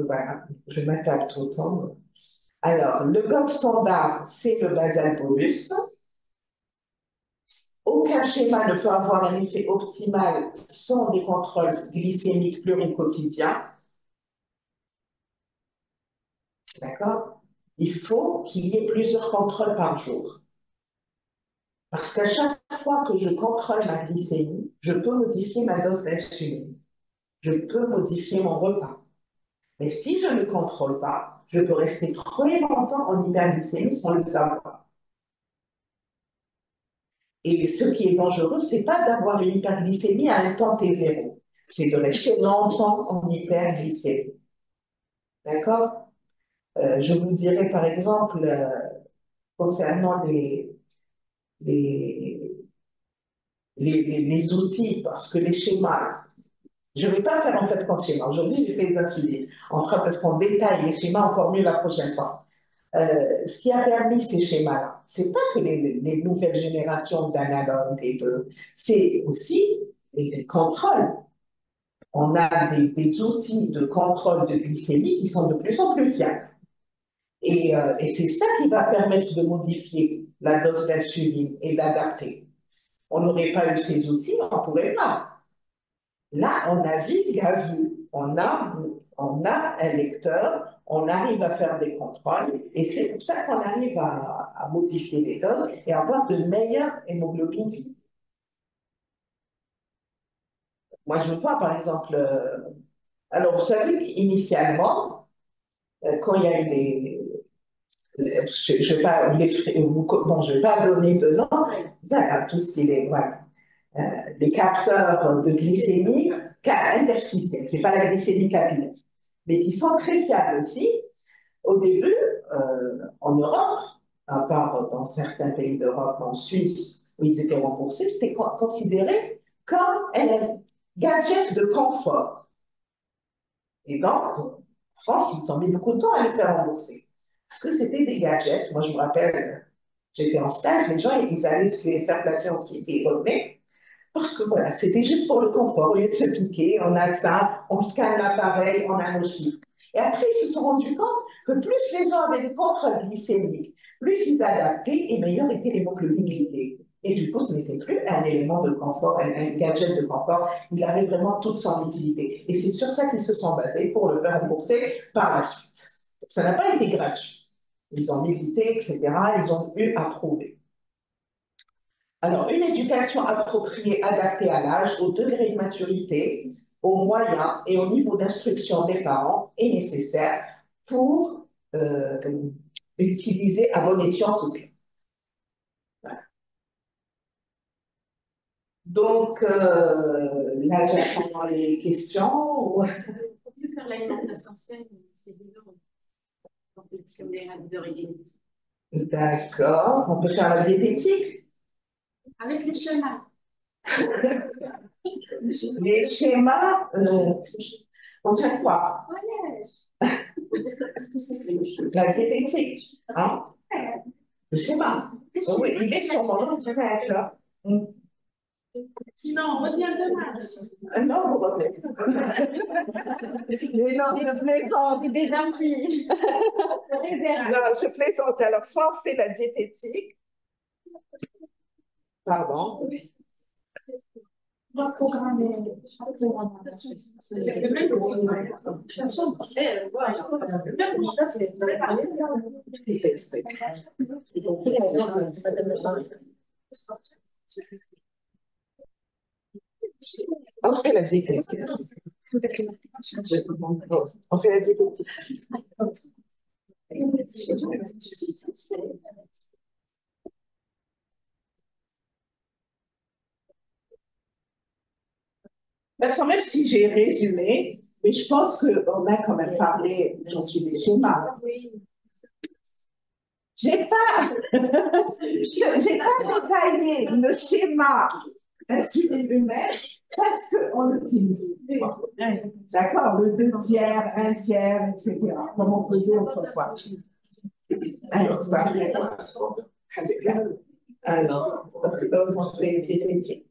S1: voilà, je m'attaque tout le temps. Alors, le gold standard, c'est le basal bolus. Aucun schéma ne peut avoir un effet optimal sans des contrôles glycémiques pluriquotidiens. D'accord? Il faut qu'il y ait plusieurs contrôles par jour. Parce qu'à chaque fois que je contrôle ma glycémie, je peux modifier ma dose d'insuline. Je peux modifier mon repas. Mais si je ne contrôle pas, je peux rester très longtemps en hyperglycémie sans le savoir. Et ce qui est dangereux, c'est pas d'avoir une hyperglycémie à un temps T0. C'est de rester longtemps en hyperglycémie. D'accord? Je vous dirais par exemple, concernant les, les outils, parce que les schémas, je ne vais pas faire en fait comme schéma. Aujourd'hui, j'ai fait des insulines. On fera peut-être qu'on détaille les schémas encore mieux la prochaine fois. Ce qui a permis ces schémas-là, c'est pas que les nouvelles générations d'analogues c'est aussi les contrôles. On a des outils de contrôle de glycémie qui sont de plus en plus fiables. Et c'est ça qui va permettre de modifier la dose d'insuline et d'adapter. On n'aurait pas eu ces outils, on ne pourrait pas. Là, on navigue à vue. On a un lecteur, on arrive à faire des contrôles, et c'est pour ça qu'on arrive à modifier les doses et avoir de meilleures hémoglobines. Moi, je vois, par exemple, alors vous savez qu'initialement, quand il y a eu je ne vais pas, bon, je vais pas donner de nom, voilà, tout ce qui est, voilà. des capteurs de glycémie interstitiels, ce n'est pas la glycémie capillaire, mais qui sont très fiables aussi. Au début, en Europe, à part dans certains pays d'Europe, en Suisse, où ils étaient remboursés, c'était considéré comme un gadget de confort. Et donc, en France, ils ont mis beaucoup de temps à les faire rembourser. Parce que c'était des gadgets. Moi, je me rappelle, j'étais en stage, les gens, ils allaient se les faire placer ensuite et ils revenaient. Parce que voilà, c'était juste pour le confort. Au lieu de se piquer, on a ça, on scanne l'appareil, on a nos chiffres. Et après, ils se sont rendus compte que plus les gens avaient des contrôles glycémiques, plus ils adaptaient et meilleure était l'hémoglobine. Et du coup, ce n'était plus un élément de confort, un gadget de confort. Il avait vraiment toute son utilité. Et c'est sur ça qu'ils se sont basés pour le faire rembourser par la suite. Ça n'a pas été gratuit. Ils ont milité, etc. Ils ont eu à prouver. Alors, une éducation appropriée, adaptée à l'âge, au degré de maturité, aux moyens et au niveau d'instruction des parents est nécessaire pour utiliser à bon escient tout cela. Voilà. Donc, là, j'attends les questions.
S2: On peut faire l'alimentation saine, c'est différent. Comme les règles d'origine.
S1: D'accord. On peut faire la diététique.
S2: Avec les schémas.
S1: Les schémas, on tient quoi? La diététique. Hein? Le schéma. Oui, il est sur mon nom, d'accord.
S2: Sinon, on revient demain.
S1: Non, vous revenez. Non, je plaisante.
S2: C'est déjà pris.
S1: Non, je plaisante. Alors, soit on fait la diététique. Pardon.
S2: On va programmer.
S1: On fait la diététique. On fait la diététique. Sans même si j'ai résumé, mais je pense qu'on a quand même parlé aujourd'hui des schémas. J'ai pas détaillé le schéma d'insuline humaine parce qu'on l'utilise. D'accord, le 2 tiers, 1 tiers, etc. Comme on faisait autrefois. Alors, ça fait quoi? Alors, on fait des métiers.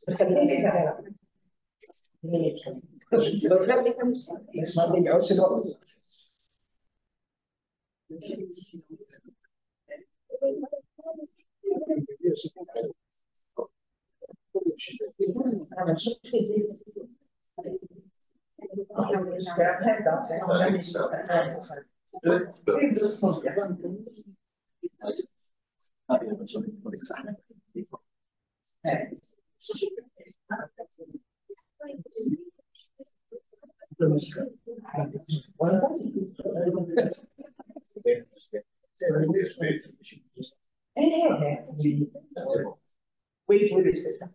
S1: Ça fait des carrières. Oui, oui, c'est ça.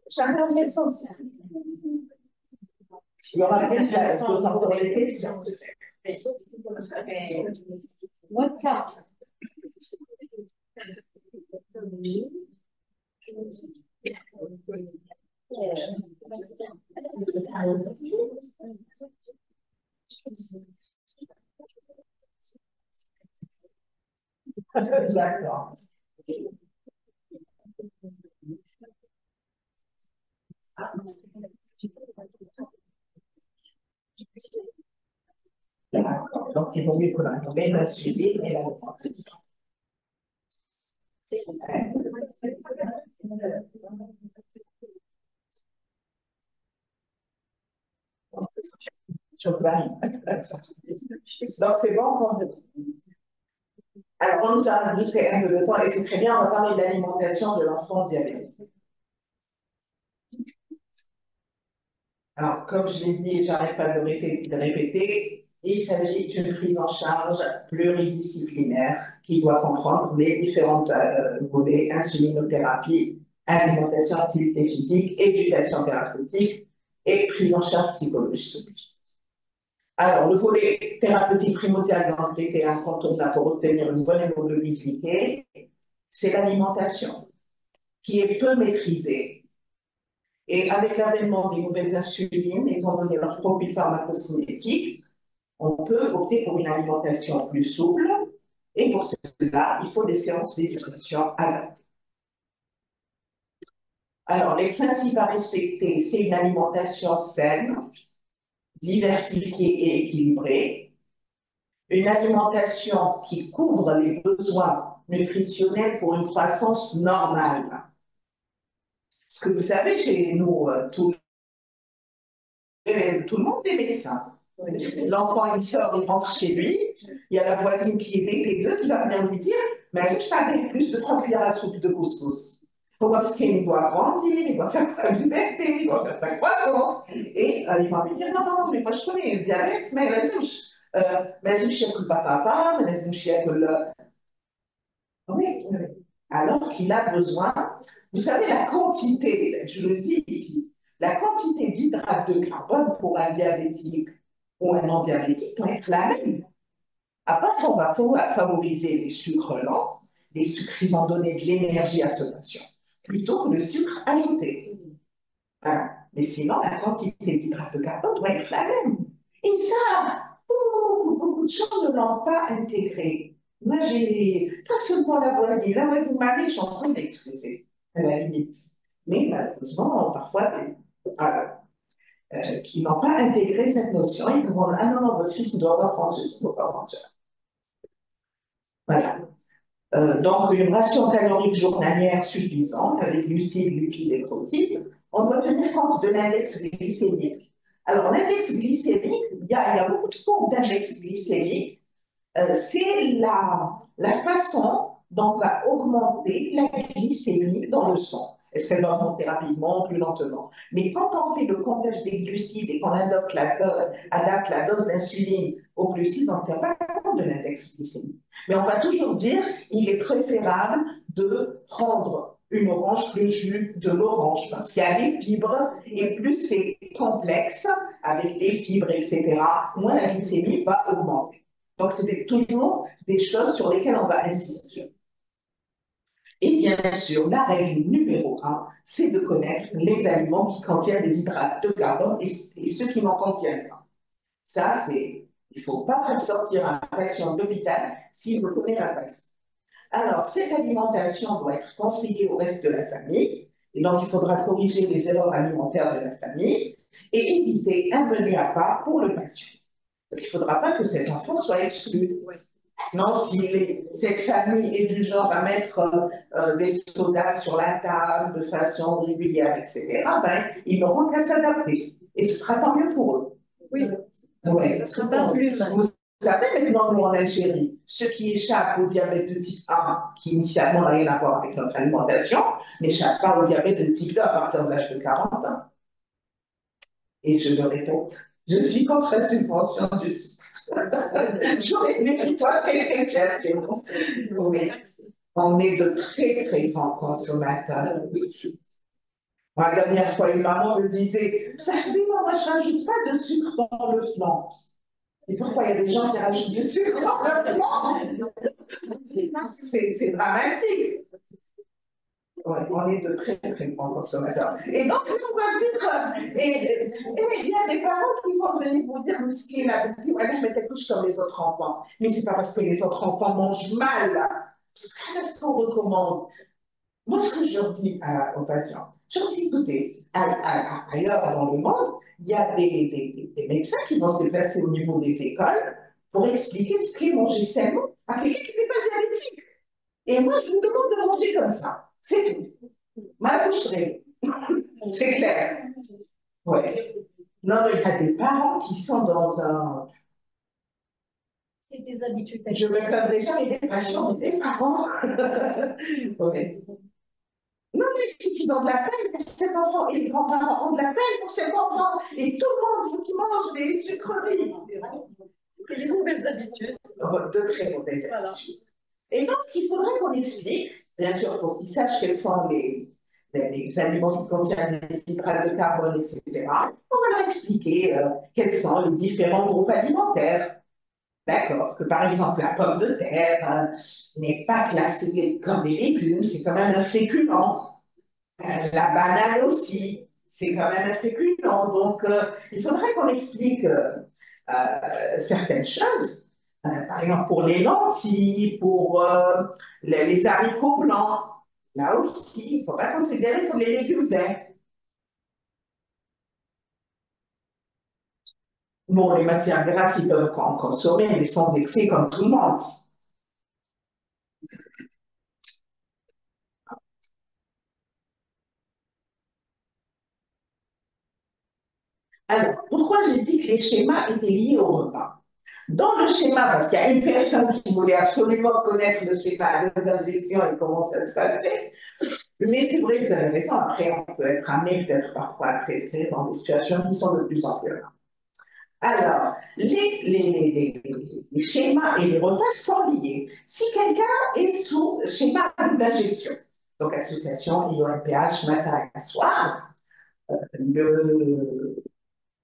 S1: Chacun met son sens. Il y aura d'autres des questions.
S2: Moins de 4.
S1: D'accord. Donc, il vaut mieux que l'on mette un suivi et la réponse. Donc, c'est bon. Alors, on nous a rajouté un peu de temps et c'est très bien, on va parler de l'alimentation de l'enfant diabétique. Alors, comme je l'ai dit, j'arrête pas de répéter, Il s'agit d'une prise en charge pluridisciplinaire qui doit comprendre les différentes volets, insulinothérapie, alimentation, activité physique, éducation thérapeutique et prise en charge psychologique. Alors, le volet thérapeutique primordial dans le traité incontournable pour obtenir une bonne hémoglobine glycée, c'est l'alimentation, qui est peu maîtrisée. Et avec l'avènement des nouvelles insulines, étant donné leur profil pharmacocinétique, on peut opter pour une alimentation plus souple, et pour cela, il faut des séances d'éducation adaptées. Alors, les principes à respecter, c'est une alimentation saine, diversifiée et équilibrée, une alimentation qui couvre les besoins nutritionnels pour une croissance normale. Parce que vous savez, chez nous, tout le monde est médecin. L'enfant, il sort, il rentre chez lui, il y a la voisine qui est BT2 qui va venir lui dire, mais est-ce que je t'avais plus de 3 cuillères à soupe de couscous? Pourquoi? Parce qu'il doit grandir, il doit faire sa puberté, il doit faire sa croissance. Et il va lui dire, non, non, mais moi je connais le diabète, mais vas-y, je le patata, vas-y, je le... Oui, alors qu'il a besoin, vous savez, la quantité, je le dis ici, la quantité d'hydrates de carbone pour un diabétique ou un non-diabétique doit être la même. Après, on va favoriser les sucres lents, les sucres qui vont donner de l'énergie à ce patient, plutôt que le sucre ajouté. Voilà. Mais sinon, la quantité d'hydrates de carbone doit être la même. Et ça, beaucoup de gens ne l'ont pas intégré. Moi, j'ai pas seulement la voisine Marie, je suis en train d'excuser, à la limite. Mais malheureusement, parfois, qui n'ont pas intégré cette notion, ils demandent, ah non, non, votre fils ne doit pas prendre ceci, ne doit pas prendre ça. Voilà. Donc, une ration calorique journalière suffisante avec glucides, lipides et protéines. On doit tenir compte de l'index glycémique. Alors, l'index glycémique, il y a beaucoup de formes d'index glycémique. C'est la façon dont on va augmenter la glycémie dans le sang. Est-ce qu'elle va augmenter rapidement ou plus lentement? Mais quand on fait le comptage des glucides et qu'on adapte la dose d'insuline aux glucides, on ne tient pas compte de l'index glycémique. Mais on va toujours dire qu'il est préférable de prendre une orange, le jus de l'orange, parce qu'il y a des fibres, et plus c'est complexe, avec des fibres, etc., moins la glycémie va augmenter. Donc, c'est toujours des choses sur lesquelles on va insister. Et bien sûr, la règle numéro 1, c'est de connaître les aliments qui contiennent des hydrates de carbone et ceux qui n'en contiennent pas. Ça, il ne faut pas faire sortir un patient de l'hôpital s'il ne connaît pas ça. Alors, cette alimentation doit être conseillée au reste de la famille, et donc il faudra corriger les erreurs alimentaires de la famille et éviter un menu à part pour le patient. Donc, il ne faudra pas que cet enfant soit exclu. Non, si cette famille est du genre à mettre des sodas sur la table de façon régulière, etc., ben, ils n'auront qu'à s'adapter. Et ce sera tant mieux pour eux.
S4: Oui,
S1: ouais.
S4: Ça sera pas plus mal.
S1: Vous savez, maintenant, nous, en Algérie, ceux qui échappent au diabète de type 1, qui initialement n'a rien à voir avec notre alimentation, n'échappent pas au diabète de type 2 à partir de l'âge de 40 ans. Et je le répète, je suis contre la subvention du sucre. J'aurais aimé toi quelqu'un qui oui. On est de très, très grands consommateurs de sucre. La dernière fois, une maman me disait, vous savez, moi, je ne rajoute pas de sucre dans le flan. Et pourquoi il y a des gens qui rajoutent du sucre dans le flan? C'est dramatique. Ouais, on est de très, très grands consommateurs. Et donc, on va dire, il y a des parents qui vont venir vous dire, mais quelque chose comme les autres enfants. Mais ce n'est pas parce que les autres enfants mangent mal. Qu'est-ce qu'on recommande? Moi, ce que je leur dis aux patients, je leur dis, écoutez, ailleurs dans le monde, il y a des médecins qui vont se placer au niveau des écoles pour expliquer ce qu'est manger sainement à quelqu'un qui n'est pas diabétique. Et moi, je vous demande de manger comme ça. C'est tout. Ma boucherie. C'est clair. Ouais. Non, il y a des parents qui sont dans un...
S4: C'est des habitudes.
S1: Je me plaindrai jamais des patients, des parents. Ouais. Non, mais c'est qu'ils ont de la peine pour cet enfant. Et les grands-parents ont de la peine pour cet enfant. Et tout le monde veut qu'il mange des sucreries.
S4: les mauvaises habitudes.
S1: De très mauvaises
S4: Voilà.
S1: habitudes. Et donc, il faudrait qu'on explique, bien sûr, pour qu'ils sachent quels sont les aliments qui contiennent des hydrates de carbone, etc. On va leur expliquer quels sont les différents groupes alimentaires. D'accord? Que par exemple, la pomme de terre n'est pas classée comme des légumes, c'est quand même un féculent. La banane aussi, c'est quand même un féculent. Donc, il faudrait qu'on explique certaines choses. Par exemple, pour les lentilles, pour les haricots blancs, là aussi, il ne faut pas considérer comme les légumes verts. Bon, les matières grasses, ils peuvent en consommer, mais sans excès comme tout le monde. Alors, pourquoi j'ai dit que les schémas étaient liés au repas? Dans le schéma, parce qu'il y a une personne qui voulait absolument connaître le schéma des injections et comment ça se passait, mais c'est vrai que vous avez raison, après on peut être amené peut-être parfois à prescrire dans des situations qui sont de plus en plus graves. Alors, les schémas et les repas sont liés. Si quelqu'un est sous schéma d'injection, donc association IOMPH matin et soir, le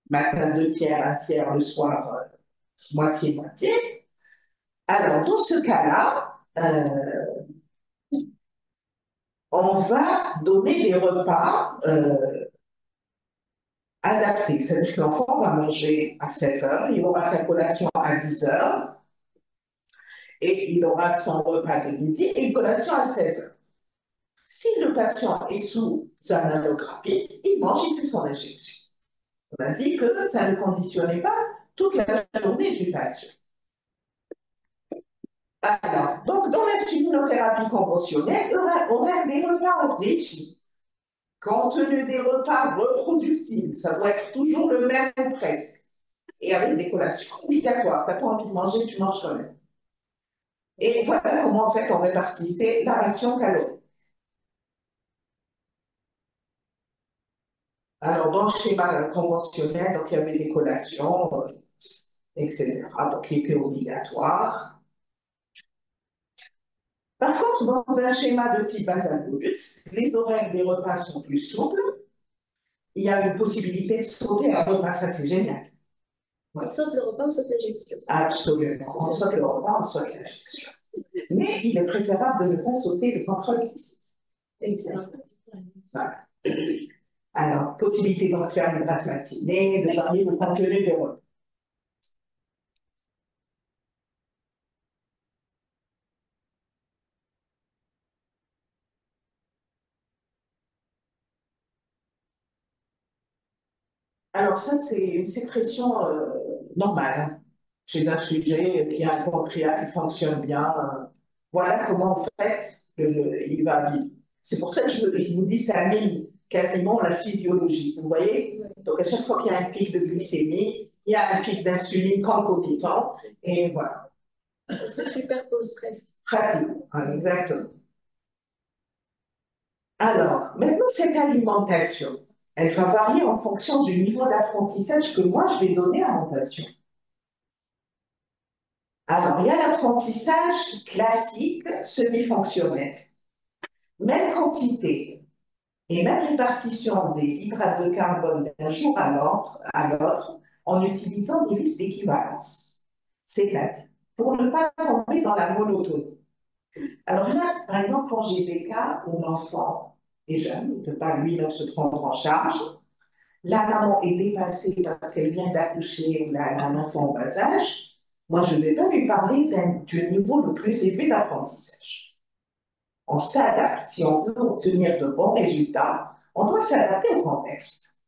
S1: matin 2 tiers, 1 tiers, le soir moitié-moitié. Alors, dans ce cas-là, on va donner des repas adaptés. C'est-à-dire que l'enfant va manger à 7 heures, il aura sa collation à 10 heures, et il aura son repas de midi et une collation à 16 heures. Si le patient est sous amylographie, il mange, il fait son injection. On a dit que ça ne conditionnait pas toute la journée du patient. Alors, donc, dans l'insulinothérapie conventionnelle, on a des repas enrichis. Compte tenu des repas reproductibles, ça doit être toujours le même ou presque. Et avec des collations obligatoires. Tu n'as pas envie de manger, tu manges quand même. Et voilà comment, en fait, on répartissait la ration calorique. Alors, dans le schéma conventionnel, donc, il y avait des collations, etc., donc, qui étaient obligatoires. Par contre, dans un schéma de type Basal-Bowlus, les horaires des repas sont plus souples. Il y a une possibilité de sauver un repas, ça c'est génial.
S4: On saute le repas, on saute l'injection.
S1: Absolument. On saute le repas, on saute l'injection. Mais il est préférable de ne pas sauter le contrôle glycémique.
S4: Exact.
S1: Voilà. Alors, possibilité de faire une grasse matinée, de varier le contenu des repas. Alors, ça, c'est une sécrétion normale hein, chez un sujet qui a un pancréas qui fonctionne bien. Voilà comment, en fait, il va vivre. C'est pour ça que je vous dis, ça mime quasiment la physiologie. Vous voyez? Donc, à chaque fois qu'il y a un pic de glycémie, il y a un pic d'insuline concomitant, et voilà.
S4: Ça se superpose presque.
S1: Pratiquement, exactement. Alors, maintenant, cette alimentation, elle va varier en fonction du niveau d'apprentissage que moi, je vais donner à mon patient. Alors, il y a l'apprentissage classique, semi-fonctionnel. Même quantité et même répartition des hydrates de carbone d'un jour à l'autre en utilisant des listes d'équivalence. C'est-à-dire, pour ne pas tomber dans la monotonie. Alors là, par exemple, quand j'ai des cas où l'enfant est jeune, ne peut pas lui-même se prendre en charge, la maman est dépassée parce qu'elle vient d'accoucher ou a un enfant en bas âge, moi, je ne vais pas lui parler du niveau le plus élevé d'apprentissage. On s'adapte. Si on veut obtenir de bons résultats, on doit s'adapter au contexte.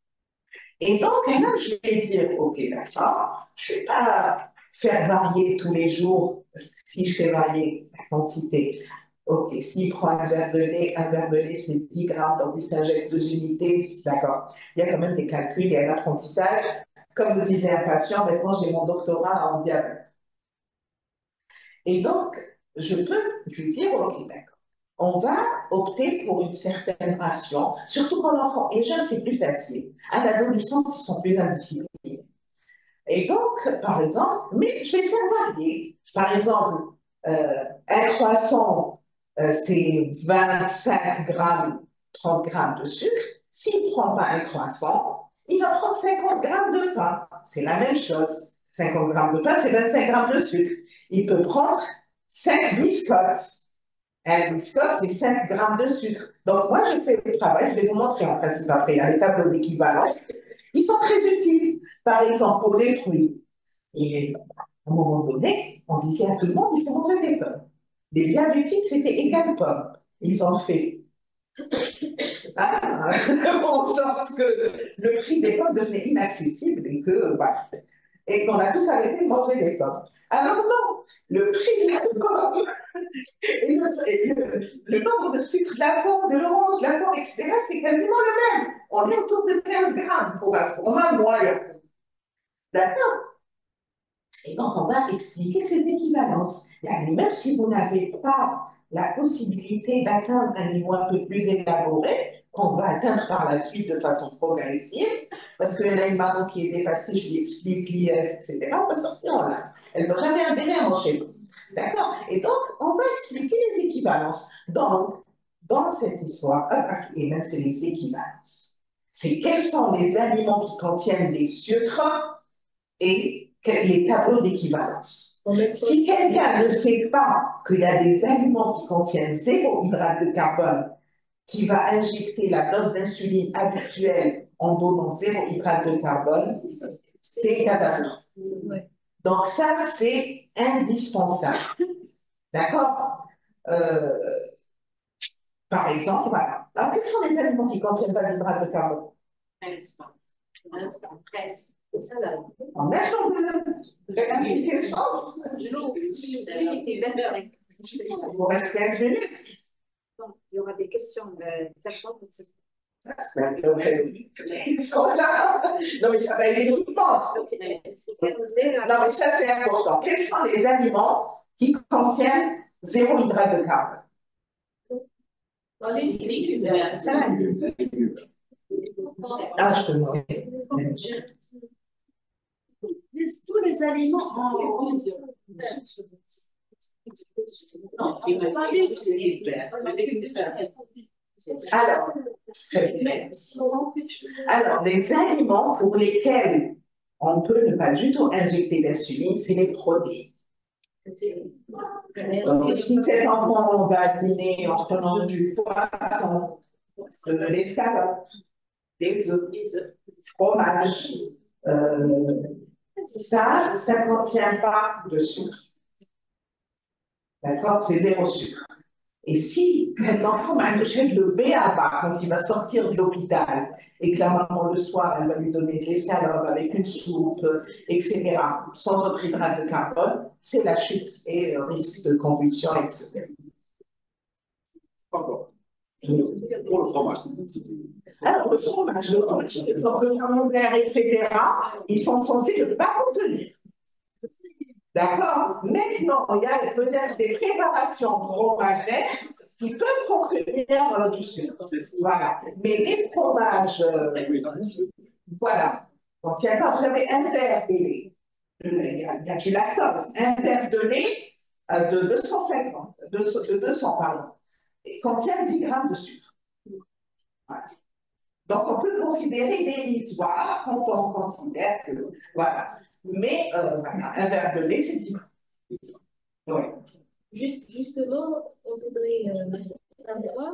S1: Et donc, là, je vais dire, OK, d'accord, je ne vais pas faire varier tous les jours, si je fais varier la quantité. OK, s'il prend un verre de lait, c'est 10 grammes, donc il s'injecte 2 unités, d'accord. Il y a quand même des calculs, il y a un apprentissage. Comme me disait un patient, maintenant j'ai mon doctorat en diabète. Et donc, je peux lui dire, OK, d'accord, on va opter pour une certaine ration, surtout quand l'enfant est jeune, c'est plus facile. À l'adolescence, ils sont plus indisciplinés. Et donc, par exemple, mais je vais faire varier. Par exemple, un croissant, c'est 25 grammes, 30 grammes de sucre. S'il ne prend pas un croissant, il va prendre 50 grammes de pain. C'est la même chose. 50 grammes de pain, c'est 25 grammes de sucre. Il peut prendre 5 biscottes. Un biscotte, c'est 5 grammes de sucre. Donc, moi, je fais le travail, je vais vous montrer en principe après, les tableaux d'équivalence. Ils sont très utiles. Par exemple, pour les fruits. Et à un moment donné, on disait à tout le monde, il faut manger des pommes. Les diabétiques, c'était égal pommes. Ils ont fait en sorte que le prix des pommes devenait inaccessible et que, voilà. Et qu'on a tous arrêté de manger des pommes. Alors non, le prix de la pomme et le nombre de sucre de la pomme, de l'orange, de la pomme, etc., c'est quasiment le même. On est autour de 15 grammes pour un format moyen. D'accord? Et donc, on va expliquer ces équivalences. Et même si vous n'avez pas la possibilité d'atteindre un niveau un peu plus élaboré, qu'on va atteindre par la suite de façon progressive, parce que là, une maman qui est dépassée, je lui explique l'IF, etc., on va sortir en là. Elle ne va jamais adhérer à mon schéma. D'accord? Et donc, on va expliquer les équivalences. Donc, dans cette histoire, et même c'est les équivalences, c'est quels sont les aliments qui contiennent des sucres et les tableaux d'équivalence. Si quelqu'un ne sait pas qu'il y a des aliments qui contiennent 0 hydrate de carbone, qui va injecter la dose d'insuline habituelle en donnant 0 hydrate de carbone, c'est catastrophe. Donc ça, c'est indispensable. D'accord? Par exemple, voilà. Alors, quels sont les aliments qui ne contiennent pas d'hydrate de carbone? En version de l'application, il vous reste 15 minutes.
S2: Il y aura des questions.
S1: Ils sont là. Non, mais ça va aider tout le monde. Non, mais ça, c'est important. Quels sont les aliments qui contiennent 0 hydrate de carbone?
S4: Dans les légumes,
S1: Ah, je peux demander.
S2: Tous les aliments en
S1: alors, les aliments pour lesquels on peut ne pas du tout injecter d'insuline, c'est les protéines. Donc, si cet enfant va dîner en prenant du poisson, de l'escalope, des œufs, fromage, ça ne contient pas de sucre. D'accord? C'est 0 sucre. Et si l'enfant achète le B.A.B.A. quand il va sortir de l'hôpital et que la maman le soir, elle va lui donner de l'escalope avec une soupe, etc., sans autre hydrate de carbone, c'est la chute et risque de convulsion, etc.
S3: Pardon. Pour le fromage.
S1: Alors, le fromage, donc le camembert, etc., ils sont censés ne pas contenir. D'accord? Maintenant, il y a peut-être des préparations fromagères qui peuvent contenir du sucre. Voilà. Mais les fromages, voilà. Donc, il y a pas, vous avez un verre de lait. Il y a du lactose. Un verre de lait de 200, pardon, et contient 10 grammes de sucre. Voilà. Donc, on peut considérer dérisoire quand on considère que, voilà. Mais voilà, un verre de lait, c'est 10 grammes. Ouais.
S4: Justement, on voudrait savoir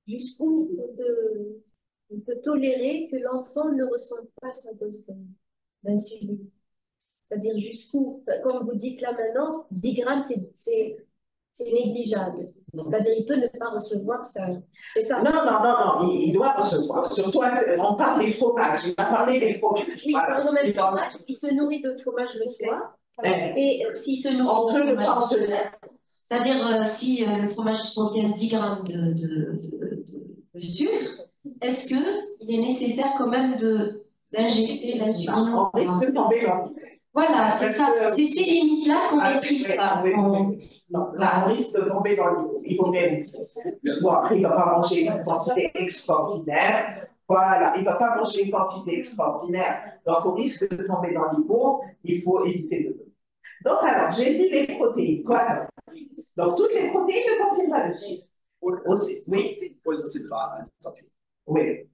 S4: jusqu'où on peut tolérer que l'enfant ne reçoive pas sa dose d'insuline. C'est-à-dire jusqu'où, comme vous dites là maintenant, 10 grammes, c'est négligeable. C'est-à-dire il peut ne pas recevoir ça. C'est ça.
S1: Non, il doit recevoir. Surtout, on parle des fromages. Il va parler des fromages.
S4: Oui, par exemple, le fromage, il se nourrit de fromage le soir. Et s'il se nourrit
S1: de fromage,
S4: c'est-à-dire si le fromage contient 10 grammes de sucre, est-ce qu'il est nécessaire quand même d'injecter l'insuline?
S1: On risque de tomber dans
S4: voilà, c'est ça. C'est ces limites-là qu'on maîtrise pas.
S1: Non, là, on risque de tomber dans le. Il faut réaliser. Bon, après, il ne va pas manger une quantité extraordinaire. Voilà, il ne va pas manger une quantité extraordinaire. Donc, au risque de tomber dans l'hypo, il faut éviter de. Donc, alors, j'ai dit les protéines. Quoi? Donc, toutes les protéines ne contiennent pas de sucre. Aussi, oui.
S3: Pour les acides gras,
S1: Oui.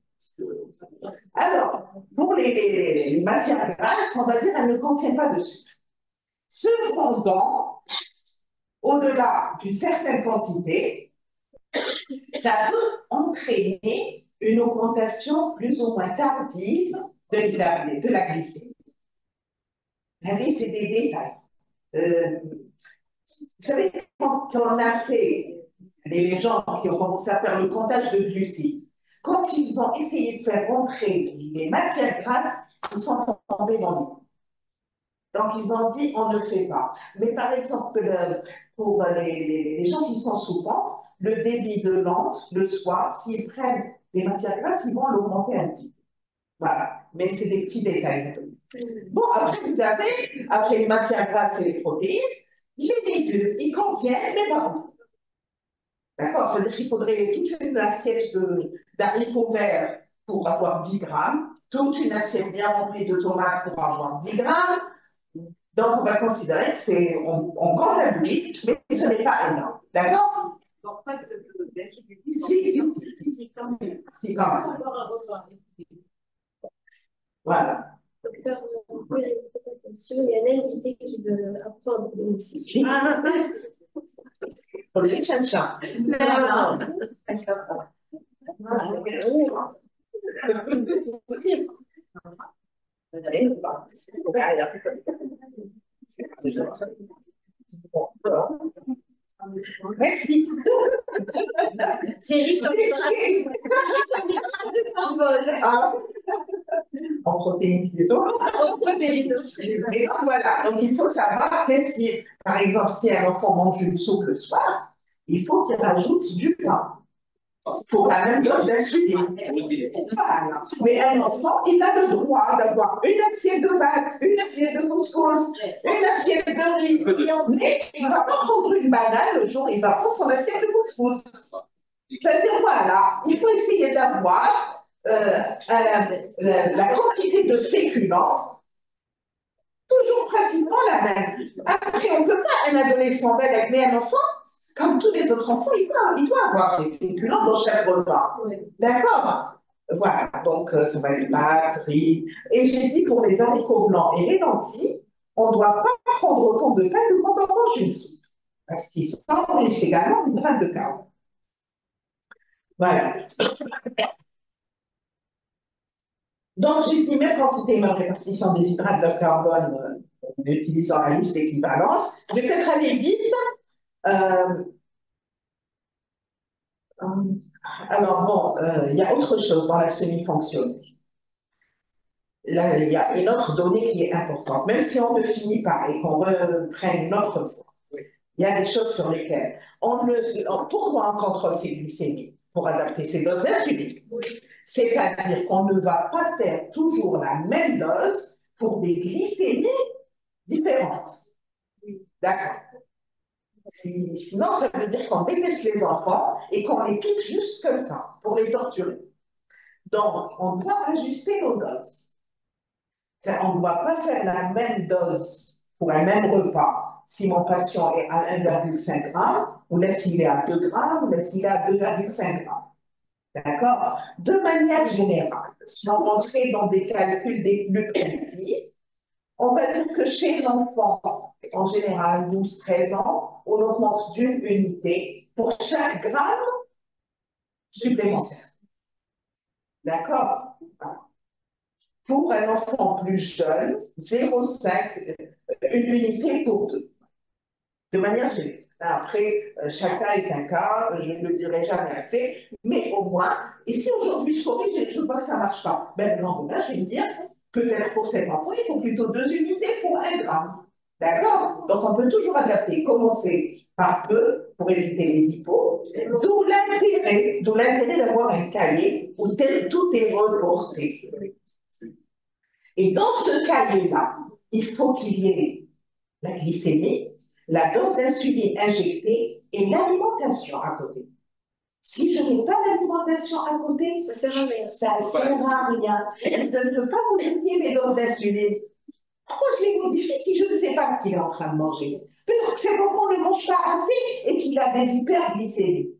S1: Alors, pour les matières grasses, on va dire qu'elles ne contiennent pas de sucre. Cependant, au-delà d'une certaine quantité, ça peut entraîner une augmentation plus ou moins tardive de la glycémie. La glycémie, c'est des détails. Vous savez, quand on a fait, les gens qui ont commencé à faire le comptage de glucides, quand ils ont essayé de faire rentrer les matières grasses, ils sont tombés dans l'eau. Donc, ils ont dit, on ne fait pas. Mais par exemple, pour les gens qui sont souvent, le débit de lente, le soir, s'ils prennent des matières grasses, ils vont l'augmenter un petit peu. Voilà. Mais c'est des petits détails. Bon, après, vous avez, après les matières grasses et les protéines, les légumes, ils contiennent, mais pas beaucoup. D'accord? C'est-à-dire qu'il faudrait toute une assiette d'haricots verts pour avoir 10 grammes, toute une assiette bien remplie de tomates pour avoir 10 grammes. Donc, on va considérer que c'est, on comptabilise, mais ce n'est pas énorme. D'accord?
S5: En fait,
S1: Si, quand même. Si, quand même. Voilà.
S4: Docteur, vous pouvez répéter attention, il y a un invité qui veut apprendre ici.
S1: Pour les chat. Merci.
S4: C'est riche en
S1: En protéines plutôt. Et donc voilà, donc il faut savoir qu'est-ce qui, par exemple, si un enfant mange une soupe le soir, il faut qu'il rajoute du pain pour la même dose d'insuline. Voilà. Mais un enfant, il a le droit d'avoir une assiette de pâtes, une assiette de couscous, une assiette de riz, mais il ne va pas prendre une banane le jour, il va prendre son assiette de couscous. C'est-à-dire, voilà, il faut essayer d'avoir la quantité de féculents toujours pratiquement la même. Après, on ne peut pas, un adolescent belge, mais un enfant, comme tous les autres enfants, il doit avoir des féculents dans chaque repas. D'accord? Voilà, donc ça va être pâtes, riz. Et j'ai dit pour les haricots blancs et les lentilles, on ne doit pas prendre autant de pain que quand on mange une soupe. Parce qu'ils sont riches également en hydrates de carbone. Voilà. Donc, j'ai dit même quantité et même répartition des hydrates de carbone en utilisant la liste d'équivalence. Je vais peut-être aller vite. Alors, bon, il y a autre chose dans la semi-fonctionnelle. Là, il y a une autre donnée qui est importante, même si on ne finit pas et qu'on reprenne une autre fois. Il y a des choses sur lesquelles pourquoi on contrôle ces glycémies? Pour adapter ces doses d'insuline. C'est-à-dire qu'on ne va pas faire toujours la même dose pour des glycémies différentes. D'accord. Sinon, ça veut dire qu'on déteste les enfants et qu'on les pique juste comme ça, pour les torturer. Donc, on doit ajuster nos doses. On ne doit pas faire la même dose pour un même repas. Si mon patient est à 1,5 g, ou là s'il est à 2 g, ou là s'il est à 2,5 g. D'accord? De manière générale, sans rentrer dans des calculs des plus précis, on va dire que chez l'enfant, en général 12-13 ans, on augmente d'une unité pour chaque gramme supplémentaire. D'accord? Pour un enfant plus jeune, 0,5, une unité pour deux. De manière générale. Après, chaque cas est un cas, je ne le dirai jamais assez, mais au moins, et si aujourd'hui je corrige et je vois que ça ne marche pas, ben, le lendemain, je vais me dire, peut-être pour cet enfant, il faut plutôt 2 unités pour 1 gramme. D'accord? Donc, on peut toujours adapter, commencer par peu pour éviter les hypos, d'où l'intérêt d'avoir un cahier où tout est reporté. Et dans ce cahier-là, il faut qu'il y ait la glycémie, la dose d'insuline injectée et l'alimentation à côté. Si je n'ai pas d'alimentation à côté,
S4: Ça sert à rien.
S1: ça ne sert à rien. Je ne peux pas modifier mes doses d'insuline. Pourquoi je les modifie si je ne sais pas ce qu'il est en train de manger? Peut-être que c'est parce qu'on ne mange pas assez et qu'il a des hyperglycémies.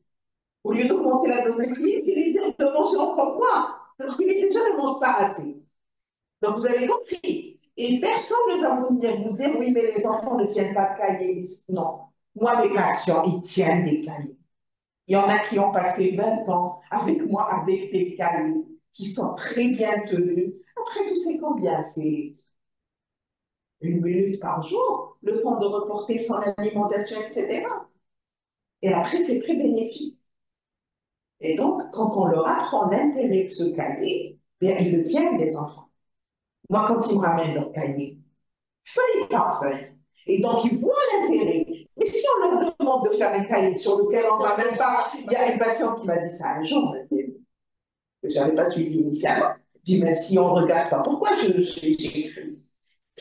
S1: Au lieu d'augmenter la dose d'insuline, il lui dit de manger encore moins. Parce qu'il déjà ne mange pas assez. Donc vous avez compris. Et personne ne va venir vous dire oui, mais les enfants ne tiennent pas de cahier. Non. Moi, mes patients, ils tiennent des cahiers. Il y en a qui ont passé 20 ans avec moi avec des cahiers qui sont très bien tenus. Après tout, c'est combien? C'est 1 minute par jour, le temps de reporter son alimentation, etc. Et après, c'est très bénéfique. Et donc, quand on leur apprend l'intérêt de ce cahier, bien, ils le tiennent, les enfants. Moi, quand ils me ramènent leur cahier, feuille par feuille, et donc ils voient l'intérêt. Mais si on leur demande de faire un cahier sur lequel on ne va même pas, il y a une patiente qui m'a dit ça un jour, que je n'avais pas suivi initialement, dit, mais si on ne regarde pas, pourquoi j'ai écrit?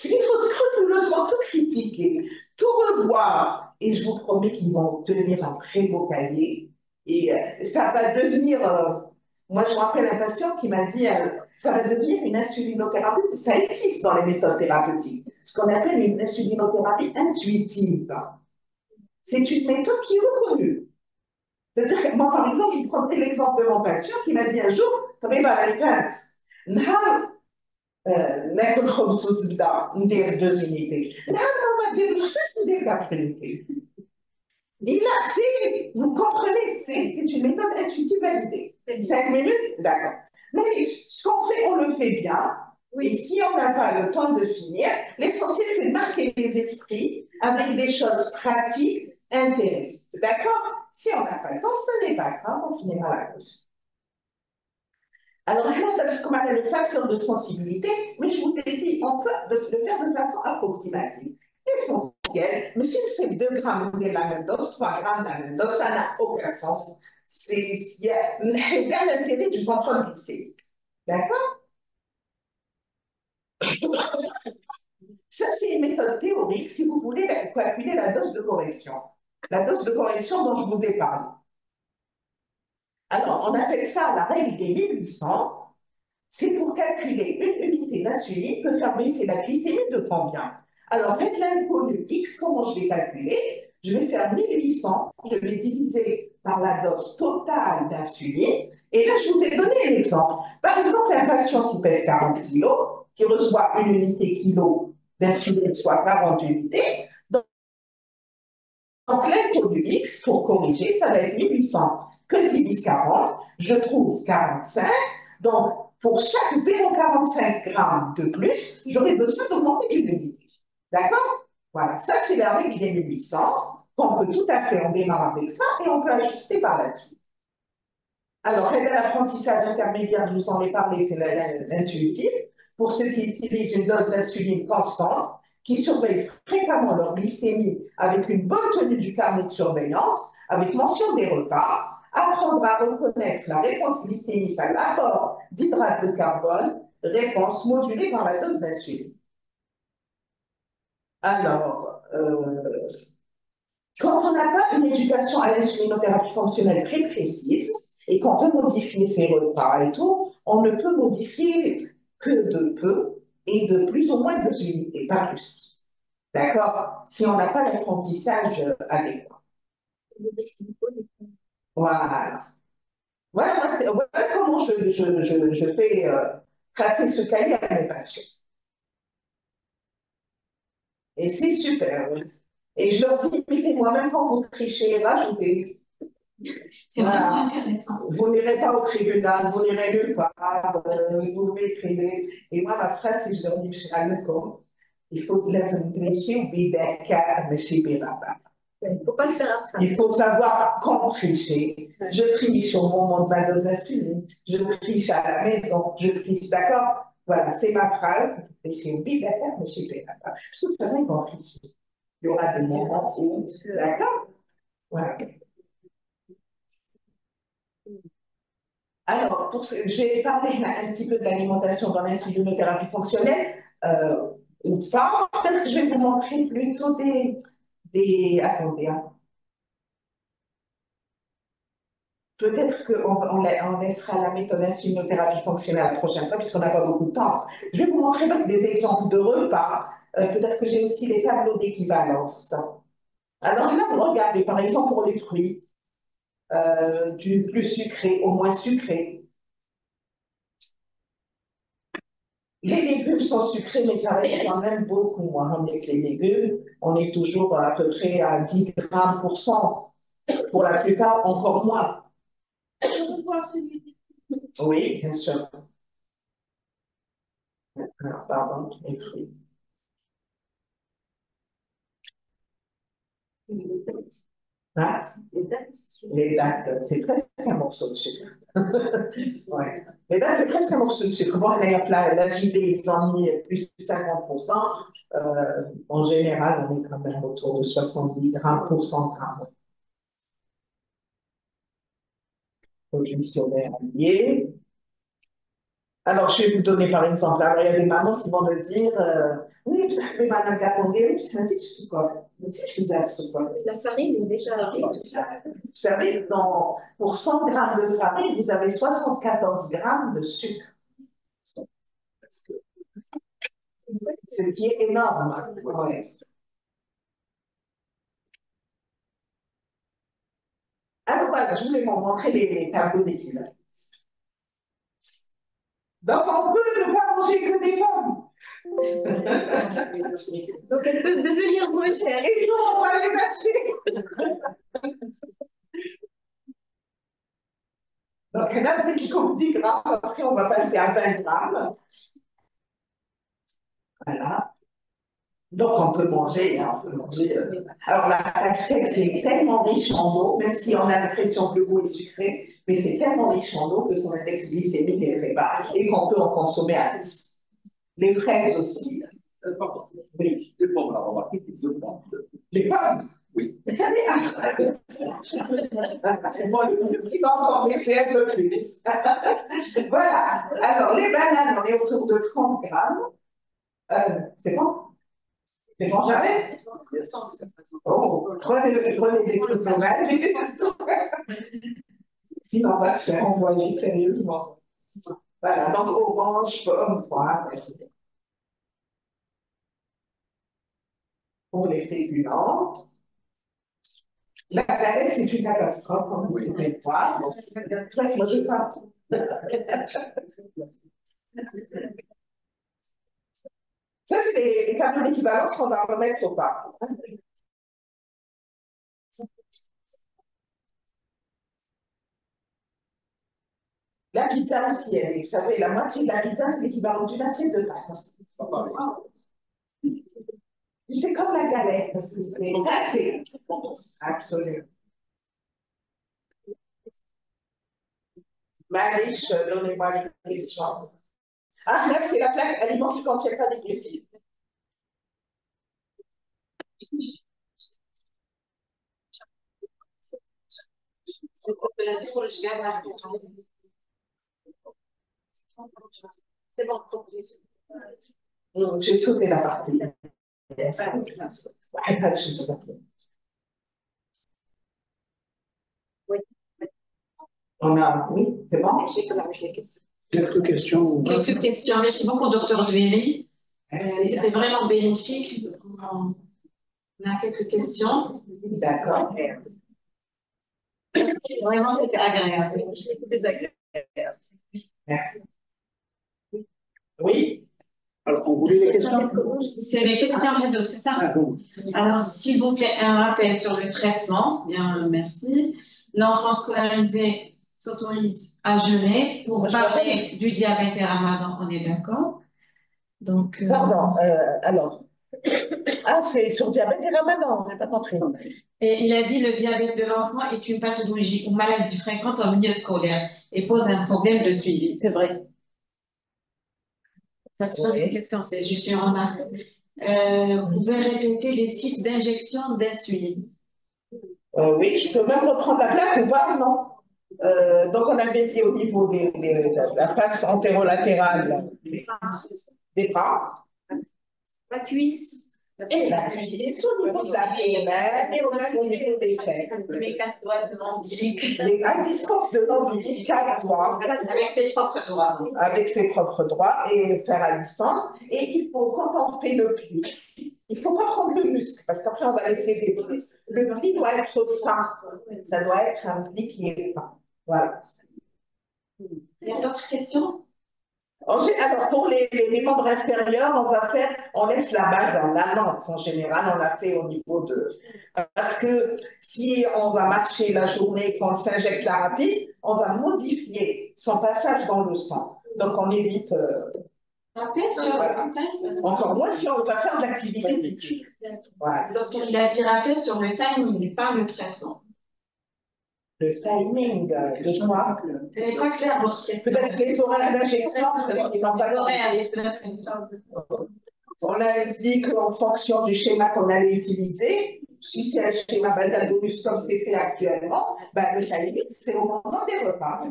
S1: Il faut scrupuleusement tout critiquer, tout revoir, et je vous promets qu'ils vont tenir un très beau cahier, et ça va devenir, moi je me rappelle un patient qui m'a dit, ça va devenir une insulinothérapie, ça existe dans les méthodes thérapeutiques, ce qu'on appelle une insulinothérapie intuitive. C'est une méthode qui est reconnue. C'est-à-dire que moi, par exemple, je prendrai l'exemple de mon patient qui m'a dit un jour, طبيبة عرفت نهار ناكل خبز وزبده ندير 2 unités. نهار ما ندير الخفيف ندير 4 unités. Et là, vous comprenez, c'est une méthode intuitive validée. 5 minutes, d'accord. Mais ce qu'on fait, on le fait bien. Oui. Et si on n'a pas le temps de finir, l'essentiel, c'est de marquer les esprits avec des choses pratiques, intéressantes. D'accord? Si on n'a pas le temps, ce n'est pas grave, on finira la cause. Alors, comme elle a le facteur de sensibilité, mais je vous ai dit, on peut le faire de façon approximative. Essentiel, mais si c'est 2 grammes de la même dose, 3 grammes de la même dose, ça n'a aucun sens. Il y a l'intérêt du contrôle glycémique. D'accord? Ça, c'est une méthode théorique si vous voulez calculer la dose de correction. La dose de correction dont je vous ai parlé. Alors, on appelle ça la règle des 1800. C'est pour calculer une unité d'insuline peut faire baisser la glycémie de combien? Alors, avec l'inconnu X, comment je vais calculer? Je vais faire 1800, je vais diviser par la dose totale d'insuline. Et là, je vous ai donné un exemple. Par exemple, un patient qui pèse 40 kg, qui reçoit une unité kilo d'insuline, soit 40 unités. Donc l'inconnu X, pour corriger, ça va être 1800 que divise 40, je trouve 45. Donc, pour chaque 0,45 grammes de plus, j'aurai besoin d'augmenter d'une unité. D'accord? Voilà, ça c'est la règle des 1800, qu'on peut tout à fait, on démarre avec ça et on peut ajuster par la suite. Alors, l'apprentissage intermédiaire, je vous en ai parlé, c'est l'intuitif. Pour ceux qui utilisent une dose d'insuline constante, qui surveillent fréquemment leur glycémie avec une bonne tenue du carnet de surveillance, avec mention des repas, apprendre à reconnaître la réponse glycémique à l'apport d'hydrates de carbone, réponse modulée par la dose d'insuline. Alors, quand on n'a pas une éducation à l'insulinothérapie fonctionnelle très précise, et qu'on veut modifier ses repas et tout, on ne peut modifier que de peu et de plus ou moins 2 unités, pas plus. D'accord? Si on n'a pas l'apprentissage adéquat. Voilà. Voilà, comment je fais tracer ce cahier à mes patients. Et c'est super. Oui. Et je leur dis, moi-même quand vous trichez, rajoutez.
S2: C'est vraiment intéressant.
S1: Vous n'irez pas au tribunal, vous n'irez nulle part, vous m'écrivez. Et moi, ma phrase, c'est je leur dis, il faut que
S4: Il ne faut pas se faire attraper.
S1: il faut savoir quand tricher. Je triche au moment de ma dose d'insuline, je triche à la maison, je triche, d'accord? Voilà, c'est ma phrase. Tricher au bidaka, mais chez Pénapa. De toute façon, ils vont tricher. Il y aura des moments où, d'accord? Voilà. Alors, je vais parler un petit peu de l'alimentation dans l'insulinothérapie fonctionnelle. Ou ça, peut-être que je vais vous montrer plutôt attendez, hein. Peut-être qu'on laissera la méthode insulinothérapie fonctionner la prochaine fois, puisqu'on n'a pas beaucoup de temps. Je vais vous montrer donc des exemples de repas. Peut-être que j'ai aussi les tableaux d'équivalence. Alors là, vous regardez, par exemple, pour les fruits, du plus sucré au moins sucré. Les légumes sont sucrés, mais ça reste quand même beaucoup moins. Avec les légumes, on est toujours à peu près à 10 grammes pour cent. Pour la plupart, encore moins. Oui, bien sûr. Alors, pardon, les fruits. Hein? Les dattes, c'est presque un morceau de sucre. Ouais. Les dattes, c'est presque un morceau de sucre. Bon, d'ailleurs, la JD, ils ont mis plus de 50%. En général, on est quand même autour de 70 grammes pour 100 grammes. Produits missionnaires alliés. Alors, je vais vous donner par exemple, alors, il y a des mamans qui vont me dire oui, vous savez, madame Gapondé, je me dis, je sais quoi? Je me dis, je sais quoi?
S4: La farine est déjà arrivée.
S1: Vous savez, pour 100 grammes de farine, vous avez 74 grammes de sucre. Ce qui est énorme. Ouais. Alors voilà, je voulais vous montrer les tableaux d'équilibre. Donc, on peut ne pas manger que des pommes.
S4: Donc, elles peuvent devenir moins chères.
S1: Et nous, on va les acheter. Donc, on a pris comme 10 grammes, après, on va passer à 20 grammes. Voilà. Donc, on peut manger, hein, on peut manger. Alors, la pastèque, c'est tellement riche en eau, même si on a l'impression que le goût est sucré, mais c'est tellement riche en eau que son index glycémique est très bas et qu'on peut en consommer à plus. Les fraises aussi.
S3: Oui, les pommes, on l'a remarqué, qu'ils augmentent.
S1: Les pommes?
S3: Oui.
S1: Vous savez, c'est moi qui va encore baisser un peu plus. Voilà. Alors, les bananes, on est autour de 30 grammes. C'est bon? C'est bon, jamais? Oh, prenez des fruits sauvages. Sinon, on va se faire envoyer sérieusement. Voilà, donc orange, pomme, poire. Pour les féculents. La planète, c'est une catastrophe, comme vous pouvez voir. Ça, moi, je pense. Ça, c'est les tableaux d'équivalence qu'on va remettre au pas. La pizza aussi, vous savez, la moitié de la pizza, c'est l'équivalent d'une assiette de pâtes. C'est comme la galette, parce que c'est assez. Absolument. Malish, donnez-moi les questions. Ah, là, c'est la plaque aliment qui contient pas des glucides. C'est bon, j'ai sauté la partie. Oui. Oui, c'est bon.
S5: Quelques questions.
S2: Quelques questions. Merci beaucoup, docteur Duéry. C'était vraiment bénéfique. On a quelques questions.
S1: D'accord.
S2: Vraiment, c'était agréable.
S1: Merci. Oui.
S5: Alors, on voulait les questions?
S2: C'est les questions, c'est ça?
S5: Ah, bon.
S2: Alors, s'il vous plaît, un rappel sur le traitement. Bien, merci. L'enfant scolarisé s'autorise à jeûner pour parler du diabète et ramadan, on est d'accord? Donc,
S1: Pardon, alors. Ah, c'est sur diabète et ramadan, on n'a pas compris.
S2: Et il a dit le diabète de l'enfant est une pathologie ou maladie fréquente en milieu scolaire et pose un problème de suivi. C'est vrai. Ça, c'est pas une question, c'est juste une remarque. Vous pouvez répéter les sites d'injection d'insuline.
S1: Oui, je peux même reprendre la plaque ou pas, non? Donc, on avait dit au niveau de la face antérolatérale des bras.
S4: La cuisse.
S1: Et là, c'est au niveau de la PMR et au niveau des fesses.
S2: Les 4 doigts de l'ombilic.
S1: À distance de l'ombilic, 4 doigts.
S2: Avec ses propres doigts.
S1: Avec ses propres doigts et faire à distance. Et il faut, quand on fait le pli, il ne faut pas prendre le muscle parce qu'après on va laisser des plis. Le pli doit être fin. Ça doit être un pli qui est fin. Voilà.
S2: Il y a d'autres questions?
S1: Alors, pour les membres inférieurs, on laisse la base en amande. En général, on la fait au niveau de. Parce que si on va marcher la journée, qu'on s'injecte la rapide, on va modifier son passage dans le sang. Donc, on évite.
S2: Voilà.
S1: Encore moins si on va faire de l'activité physique. Voilà.
S2: Donc, il a dit rappel sur le timing, pas le traitement.
S1: Le timing de quoi?
S2: Ce n'est pas clair votre question.
S1: Peut-être les horaires d'injection, on a dit qu'en fonction du schéma qu'on allait utiliser, si c'est un schéma basal bonus comme c'est fait actuellement, ben, le timing, c'est au moment des repas.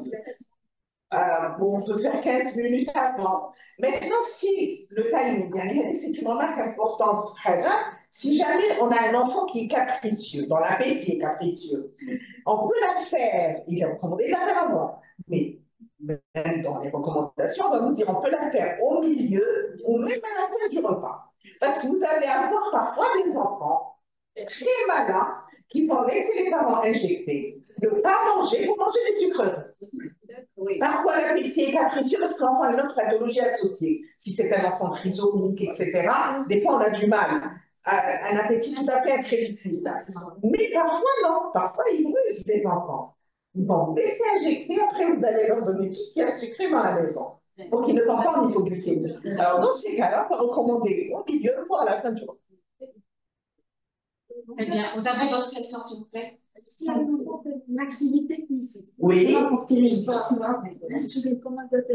S1: On peut faire 15 minutes avant. Maintenant, si le timing, c'est une remarque importante, fragile, si jamais on a un enfant qui est capricieux, dans l'appétit capricieux, on peut la faire, il est recommandé de la faire avant, mais même dans les recommandations, on va vous dire on peut la faire au milieu ou même à la fin du repas. Parce que vous allez avoir parfois des enfants très malins qui vont laisser les parents injecter, ne pas manger pour manger des sucreries. Oui. Parfois, l'appétit est capricieux parce que l'enfant a une autre pathologie associée. Si c'est un enfant trisomique, etc., des fois on a du mal. Un appétit tout à fait imprévisible. Mais parfois, non. Parfois, ils rusent des enfants. Ils vont vous laisser injecter, après vous allez leur donner tout ce qu'il y a de sucré dans la maison. Pour qu'ils ne tombent pas en hypoglycémie. Alors, dans ces cas-là, on va recommander au milieu, voire à la fin du repas.
S2: Eh bien, vous avez d'autres questions, s'il vous plaît?
S4: Si un enfant fait une activité physique,
S1: oui.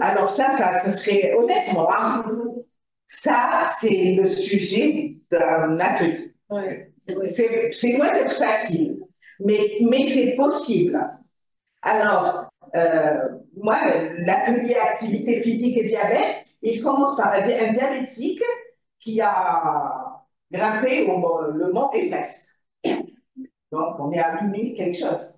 S1: Alors ça serait honnêtement, ça c'est le sujet d'un atelier. Ouais. C'est loin d'être facile, mais c'est possible. Alors, moi, l'atelier activité physique et diabète, il commence par un diabétique qui a grimpé le mont Everest. Donc, on est à 8000 quelque chose.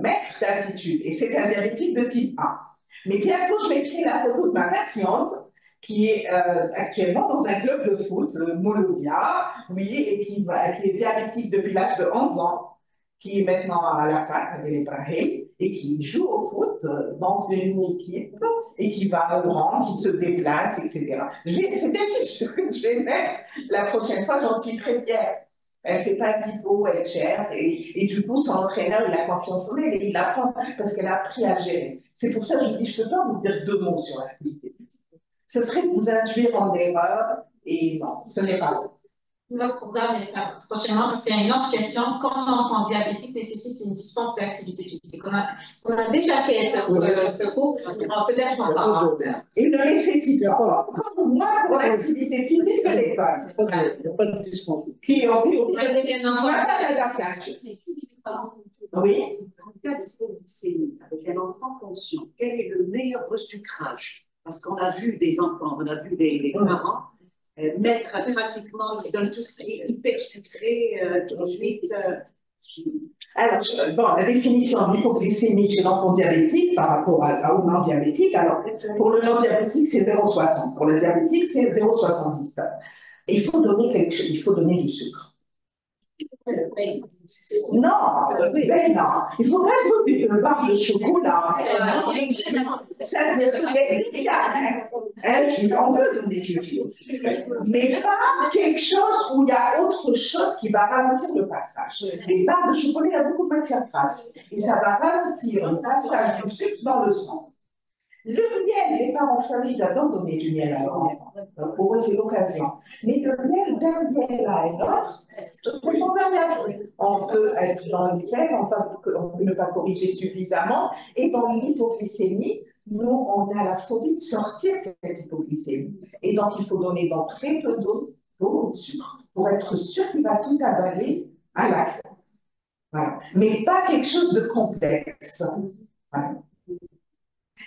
S1: Mètres d'altitude. Et c'est un diabétique de type 1. Mais bientôt, je vais créer la photo de ma patiente qui est actuellement dans un club de foot, Molovia, oui, et qui est diabétique depuis l'âge de 11 ans, qui est maintenant à la fac avec les Brahim, et qui joue au foot dans une équipe, et qui va au rang, qui se déplace, etc. C'est un t-shirt que je vais mettre la prochaine fois, j'en suis très fière. Elle ne fait pas d'hypo, elle gère, et du coup, son entraîneur, il a confiance en elle et il apprend parce qu'elle a appris à gérer. C'est pour ça que je vous dis, je ne peux pas vous dire 2 mots sur l'activité. Ce serait vous induire en erreur, et non, ce n'est pas bon.
S2: On va programmer ça prochainement parce qu'il y a une autre question. Quand un enfant diabétique nécessite une dispense d'activité physique, on a déjà fait ce cours, peut-être on va.
S1: Il ne nécessite pas, comme moi, pour l'activité physique de l'école.
S5: Il n'y a pas de dispense.
S1: Qui ont l'adaptation. Oui.
S6: En cas d'hypoglycémie avec un enfant conscient, quel est le meilleur resucrage? Parce qu'on a vu des enfants, on a vu des parents mettre pratiquement, ils donnent tout ce qui est hyper sucré tout de suite.
S1: Alors, bon, la définition d'hypoglycémie chez l'enfant diabétique par rapport au non-diabétique, alors pour le non-diabétique, c'est 0,60. Pour le diabétique, c'est 0,70. Il faut donner quelque chose, il faut donner du sucre. Non, non, il faut pas donner une barre de chocolat. C'est-à-dire qu'il y a un jus, on peut donner du jus, mais pas quelque chose où il y a autre chose qui va ralentir le passage. Les barres de chocolat, il y a beaucoup de matière grasse et ça va ralentir le passage du sucre dans le sang. Le miel, les parents familles, ils adorent donner du miel à leurs enfants. Donc pour eux, c'est l'occasion. Mais le miel d'un miel à un autre, on peut être dans l'hyper, on peut ne pas corriger suffisamment. Et dans l'hypoglycémie, nous, on a la phobie de sortir de cette hypoglycémie. Et donc, il faut donner dans très peu d'eau, beaucoup de sucre, pour être sûr qu'il va tout avaler à la fois. Voilà. Mais pas quelque chose de complexe. Voilà.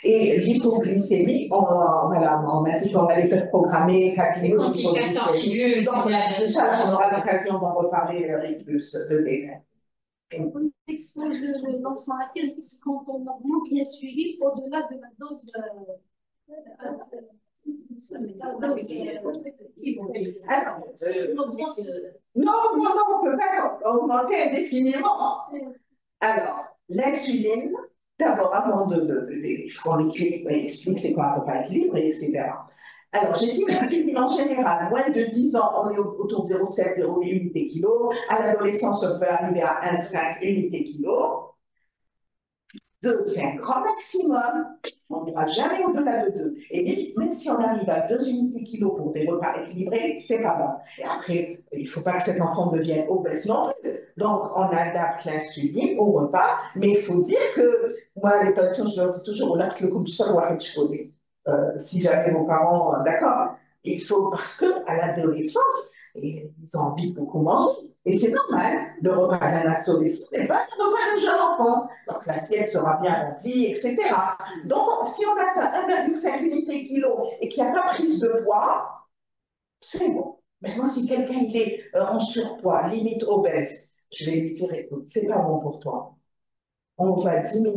S1: Et l'hypoglycémie, voilà, on m'a dit qu'on allait peut-être programmer 4
S2: Les
S1: minutes
S2: complications aiguës,
S1: donc, ça, on aura l'occasion d'en reparler avec plus de détails.
S7: On expose l'enfant à quel risque quand on augmente l'insuline au-delà de la dose
S1: non, on ne peut pas augmenter indéfiniment. Alors, l'insuline, d'abord, avant qu'on explique c'est quoi un repas équilibré, etc. Alors, j'ai dit en général, moins de 10 ans, on est autour de 0,7-0,8 unités kilo. À l'adolescence, on peut arriver à 1,5 unités kilo. 2,5 grand maximum. On n'ira jamais au-delà de 2. Et même si on arrive à 2 unités kilo pour des repas équilibrés, c'est pas bon. Et après, il ne faut pas que cet enfant devienne obèse non plus. Donc, on adapte l'insuline au repas, mais il faut dire que moi, les patients, je leur dis toujours, on a le comme ça, si jamais vos parents, d'accord, il faut, parce qu'à l'adolescence, ils ont envie de beaucoup manger. Et c'est normal, le repas d'un adolescent n'est pas le repas d'un jeune enfant. Donc l'assiette sera bien remplie, etc. Donc, si on a 1,5 unité kilo et qu'il n'y a pas prise de poids, c'est bon. Maintenant, si quelqu'un est en surpoids, limite obèse, je vais lui dire, écoute, c'est pas bon pour toi. On va essayer de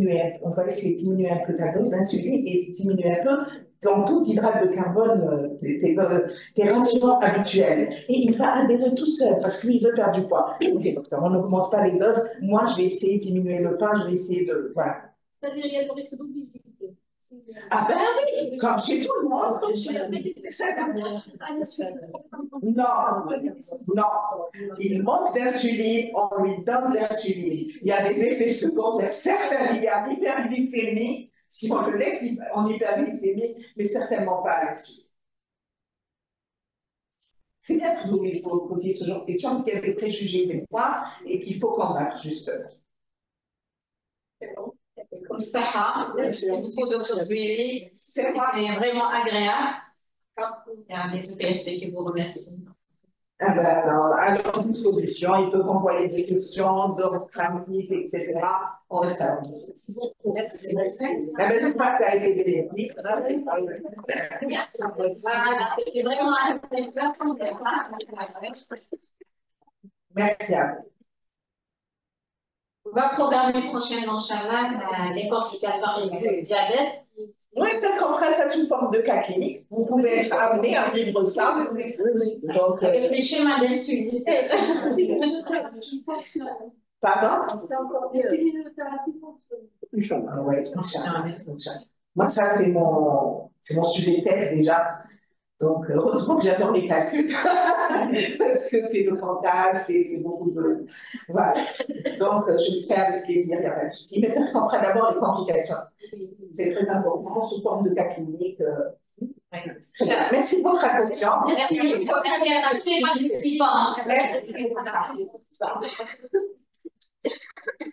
S1: diminuer un peu ta dose d'insuline et diminuer un peu ton taux d'hydrate de carbone, tes rations habituelles. Et il va adhérer tout seul parce qu'il veut perdre du poids. Ok, docteur, on n'augmente pas les doses. Moi, je vais essayer de diminuer le pain, je vais essayer de. Voilà.
S7: C'est-à-dire qu'il y a le risque d'obésité.
S1: Ah ben oui, comme chez tout le monde. Non. Il manque d'insuline, on lui donne de l'insuline. Il y a des effets secondaires. Certains, il y a l'hyperglycémie, si on le laisse en hyperglycémie, mais certainement pas à l'insuline. C'est bien que vous posiez ce genre de questions, parce qu'il y a des préjugés des fois, et qu'il faut combattre, justement.
S2: Comme ça, le cours d'aujourd'hui, c'était vraiment agréable. Il y a des EPSD qui vous remercient.
S1: Ah ben, alors, une solution, il faut envoyer des questions, d'ordre pratique, etc. On reste à la
S2: Merci.
S1: La même fois que ça a été bénéfique.
S2: C'était vraiment
S1: Merci à vous.
S2: On va programmer prochainement, Inch'Allah, les complications du diabète.
S1: Oui, peut-être qu'on fera ça sous forme de cas clinique. Vous pouvez être amené à vivre ça. Donc,
S2: avec les schémas d'insuline.
S1: Pardon?
S7: C'est encore mieux. L'insulinothérapie fonctionne.
S1: Inch'Allah, oui, Inch'Allah. Moi, ça, c'est mon sujet de thèse déjà. Donc, heureusement que j'adore les calculs, parce que c'est le fantasme, c'est beaucoup de. Voilà. Donc, je le fais avec plaisir, il n'y a pas de souci. Mais peut-être qu'on fera d'abord les complications. C'est très important, sous forme de cas clinique. Merci pour votre attention.
S2: Merci.
S1: Merci.